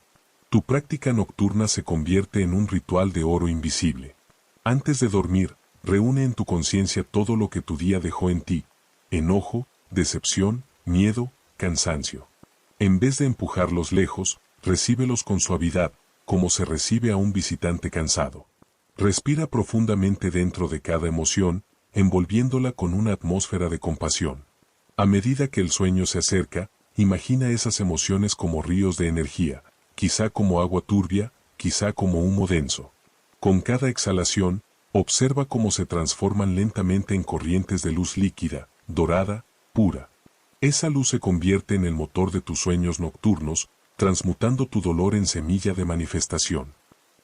Tu práctica nocturna se convierte en un ritual de oro invisible. Antes de dormir, reúne en tu conciencia todo lo que tu día dejó en ti: enojo, decepción, miedo, cansancio. En vez de empujarlos lejos, recíbelos con suavidad, como se recibe a un visitante cansado. Respira profundamente dentro de cada emoción, envolviéndola con una atmósfera de compasión. A medida que el sueño se acerca, imagina esas emociones como ríos de energía, quizá como agua turbia, quizá como humo denso. Con cada exhalación, observa cómo se transforman lentamente en corrientes de luz líquida, dorada, pura. Esa luz se convierte en el motor de tus sueños nocturnos, transmutando tu dolor en semilla de manifestación.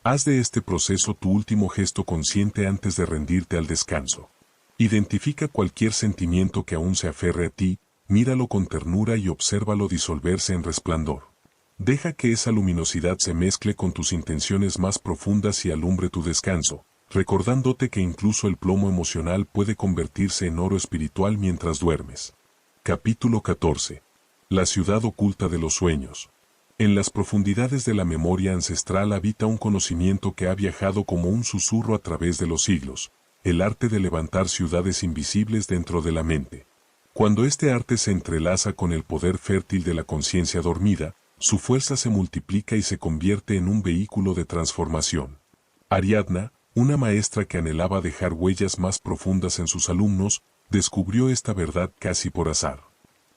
Haz de este proceso tu último gesto consciente antes de rendirte al descanso. Identifica cualquier sentimiento que aún se aferre a ti, míralo con ternura y obsérvalo disolverse en resplandor. Deja que esa luminosidad se mezcle con tus intenciones más profundas y alumbre tu descanso, recordándote que incluso el plomo emocional puede convertirse en oro espiritual mientras duermes. Capítulo 14. La ciudad oculta de los sueños. En las profundidades de la memoria ancestral habita un conocimiento que ha viajado como un susurro a través de los siglos, el arte de levantar ciudades invisibles dentro de la mente. Cuando este arte se entrelaza con el poder fértil de la conciencia dormida, su fuerza se multiplica y se convierte en un vehículo de transformación. Ariadna, una maestra que anhelaba dejar huellas más profundas en sus alumnos, descubrió esta verdad casi por azar.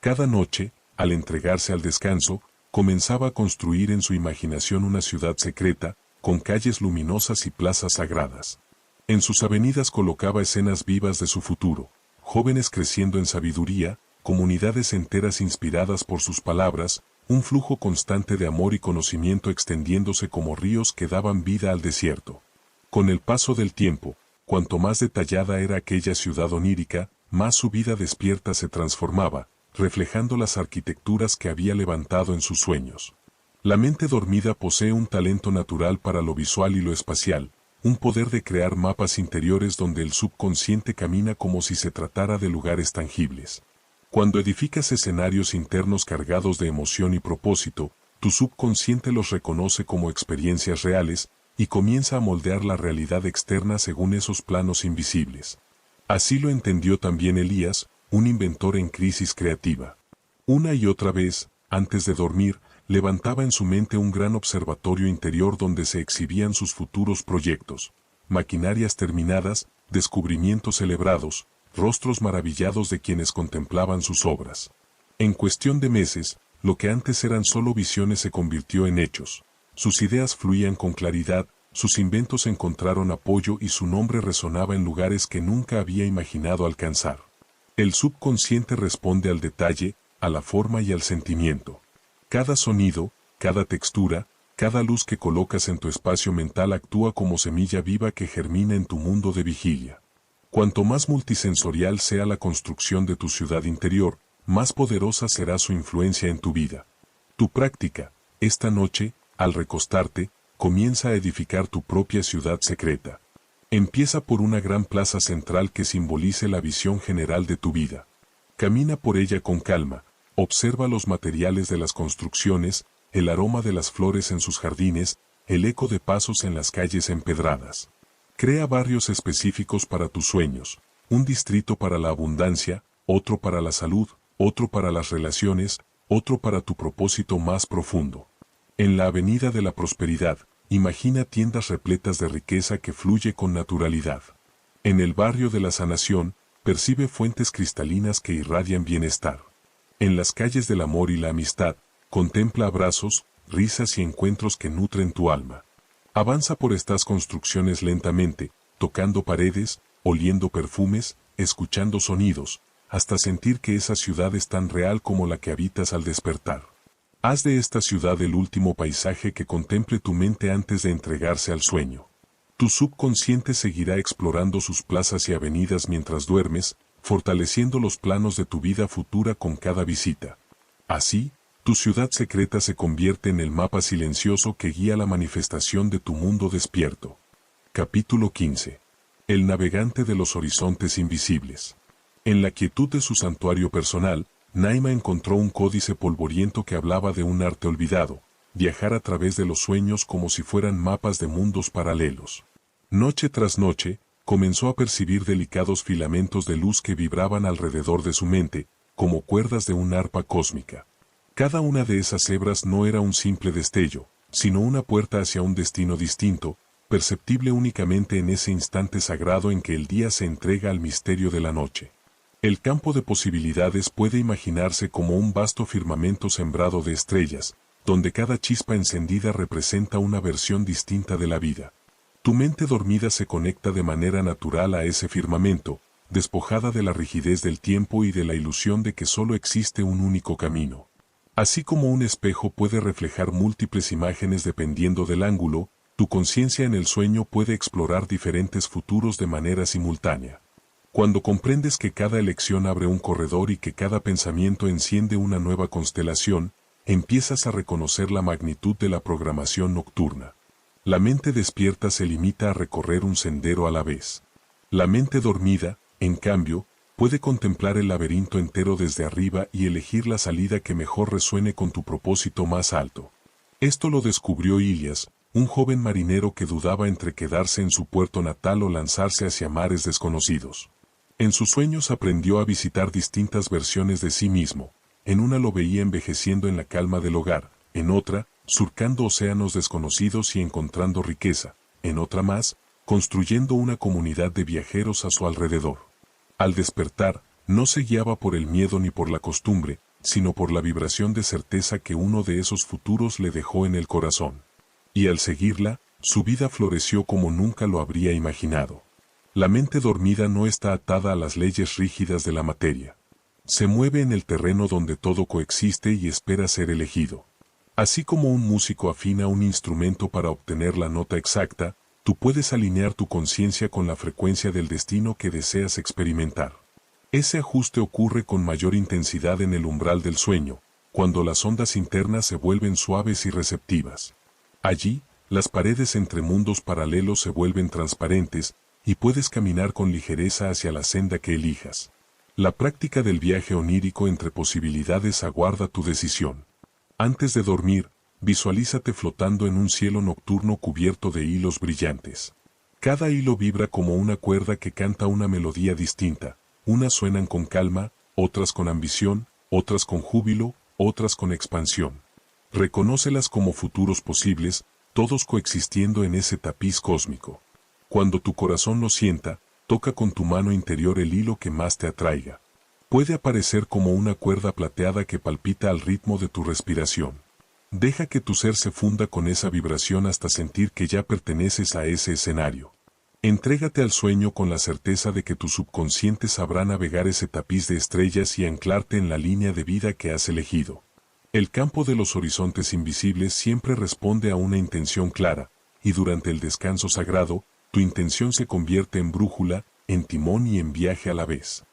Cada noche, al entregarse al descanso, comenzaba a construir en su imaginación una ciudad secreta, con calles luminosas y plazas sagradas. En sus avenidas colocaba escenas vivas de su futuro, jóvenes creciendo en sabiduría, comunidades enteras inspiradas por sus palabras, un flujo constante de amor y conocimiento extendiéndose como ríos que daban vida al desierto. Con el paso del tiempo, cuanto más detallada era aquella ciudad onírica, más su vida despierta se transformaba, reflejando las arquitecturas que había levantado en sus sueños. La mente dormida posee un talento natural para lo visual y lo espacial, un poder de crear mapas interiores donde el subconsciente camina como si se tratara de lugares tangibles. Cuando edificas escenarios internos cargados de emoción y propósito, tu subconsciente los reconoce como experiencias reales, y comienza a moldear la realidad externa según esos planos invisibles. Así lo entendió también Elías, un inventor en crisis creativa. Una y otra vez, antes de dormir, levantaba en su mente un gran observatorio interior donde se exhibían sus futuros proyectos, maquinarias terminadas, descubrimientos celebrados, rostros maravillados de quienes contemplaban sus obras. En cuestión de meses, lo que antes eran solo visiones se convirtió en hechos. Sus ideas fluían con claridad, sus inventos encontraron apoyo y su nombre resonaba en lugares que nunca había imaginado alcanzar. El subconsciente responde al detalle, a la forma y al sentimiento. Cada sonido, cada textura, cada luz que colocas en tu espacio mental actúa como semilla viva que germina en tu mundo de vigilia. Cuanto más multisensorial sea la construcción de tu ciudad interior, más poderosa será su influencia en tu vida. Tu práctica, esta noche, al recostarte, comienza a edificar tu propia ciudad secreta. Empieza por una gran plaza central que simbolice la visión general de tu vida. Camina por ella con calma, observa los materiales de las construcciones, el aroma de las flores en sus jardines, el eco de pasos en las calles empedradas. Crea barrios específicos para tus sueños, un distrito para la abundancia, otro para la salud, otro para las relaciones, otro para tu propósito más profundo. En la avenida de la prosperidad, imagina tiendas repletas de riqueza que fluye con naturalidad. En el barrio de la sanación, percibe fuentes cristalinas que irradian bienestar. En las calles del amor y la amistad, contempla abrazos, risas y encuentros que nutren tu alma. Avanza por estas construcciones lentamente, tocando paredes, oliendo perfumes, escuchando sonidos, hasta sentir que esa ciudad es tan real como la que habitas al despertar. Haz de esta ciudad el último paisaje que contemple tu mente antes de entregarse al sueño. Tu subconsciente seguirá explorando sus plazas y avenidas mientras duermes, fortaleciendo los planos de tu vida futura con cada visita. Así, tu ciudad secreta se convierte en el mapa silencioso que guía la manifestación de tu mundo despierto. Capítulo 15. El navegante de los horizontes invisibles. En la quietud de su santuario personal, Naima encontró un códice polvoriento que hablaba de un arte olvidado, viajar a través de los sueños como si fueran mapas de mundos paralelos. Noche tras noche, comenzó a percibir delicados filamentos de luz que vibraban alrededor de su mente, como cuerdas de un arpa cósmica. Cada una de esas hebras no era un simple destello, sino una puerta hacia un destino distinto, perceptible únicamente en ese instante sagrado en que el día se entrega al misterio de la noche. El campo de posibilidades puede imaginarse como un vasto firmamento sembrado de estrellas, donde cada chispa encendida representa una versión distinta de la vida. Tu mente dormida se conecta de manera natural a ese firmamento, despojada de la rigidez del tiempo y de la ilusión de que solo existe un único camino. Así como un espejo puede reflejar múltiples imágenes dependiendo del ángulo, tu conciencia en el sueño puede explorar diferentes futuros de manera simultánea. Cuando comprendes que cada elección abre un corredor y que cada pensamiento enciende una nueva constelación, empiezas a reconocer la magnitud de la programación nocturna. La mente despierta se limita a recorrer un sendero a la vez. La mente dormida, en cambio, puede contemplar el laberinto entero desde arriba y elegir la salida que mejor resuene con tu propósito más alto. Esto lo descubrió Ilias, un joven marinero que dudaba entre quedarse en su puerto natal o lanzarse hacia mares desconocidos. En sus sueños aprendió a visitar distintas versiones de sí mismo. En una lo veía envejeciendo en la calma del hogar, en otra, surcando océanos desconocidos y encontrando riqueza, en otra más, construyendo una comunidad de viajeros a su alrededor. Al despertar, no se guiaba por el miedo ni por la costumbre, sino por la vibración de certeza que uno de esos futuros le dejó en el corazón. Y al seguirla, su vida floreció como nunca lo habría imaginado. La mente dormida no está atada a las leyes rígidas de la materia. Se mueve en el terreno donde todo coexiste y espera ser elegido. Así como un músico afina un instrumento para obtener la nota exacta, tú puedes alinear tu conciencia con la frecuencia del destino que deseas experimentar. Ese ajuste ocurre con mayor intensidad en el umbral del sueño, cuando las ondas internas se vuelven suaves y receptivas. Allí, las paredes entre mundos paralelos se vuelven transparentes, y puedes caminar con ligereza hacia la senda que elijas. La práctica del viaje onírico entre posibilidades aguarda tu decisión. Antes de dormir, visualízate flotando en un cielo nocturno cubierto de hilos brillantes. Cada hilo vibra como una cuerda que canta una melodía distinta. Unas suenan con calma, otras con ambición, otras con júbilo, otras con expansión. Reconócelas como futuros posibles, todos coexistiendo en ese tapiz cósmico. Cuando tu corazón lo sienta, toca con tu mano interior el hilo que más te atraiga. Puede aparecer como una cuerda plateada que palpita al ritmo de tu respiración. Deja que tu ser se funda con esa vibración hasta sentir que ya perteneces a ese escenario. Entrégate al sueño con la certeza de que tu subconsciente sabrá navegar ese tapiz de estrellas y anclarte en la línea de vida que has elegido. El campo de los horizontes invisibles siempre responde a una intención clara, y durante el descanso sagrado, tu intención se convierte en brújula, en timón y en viaje a la vez.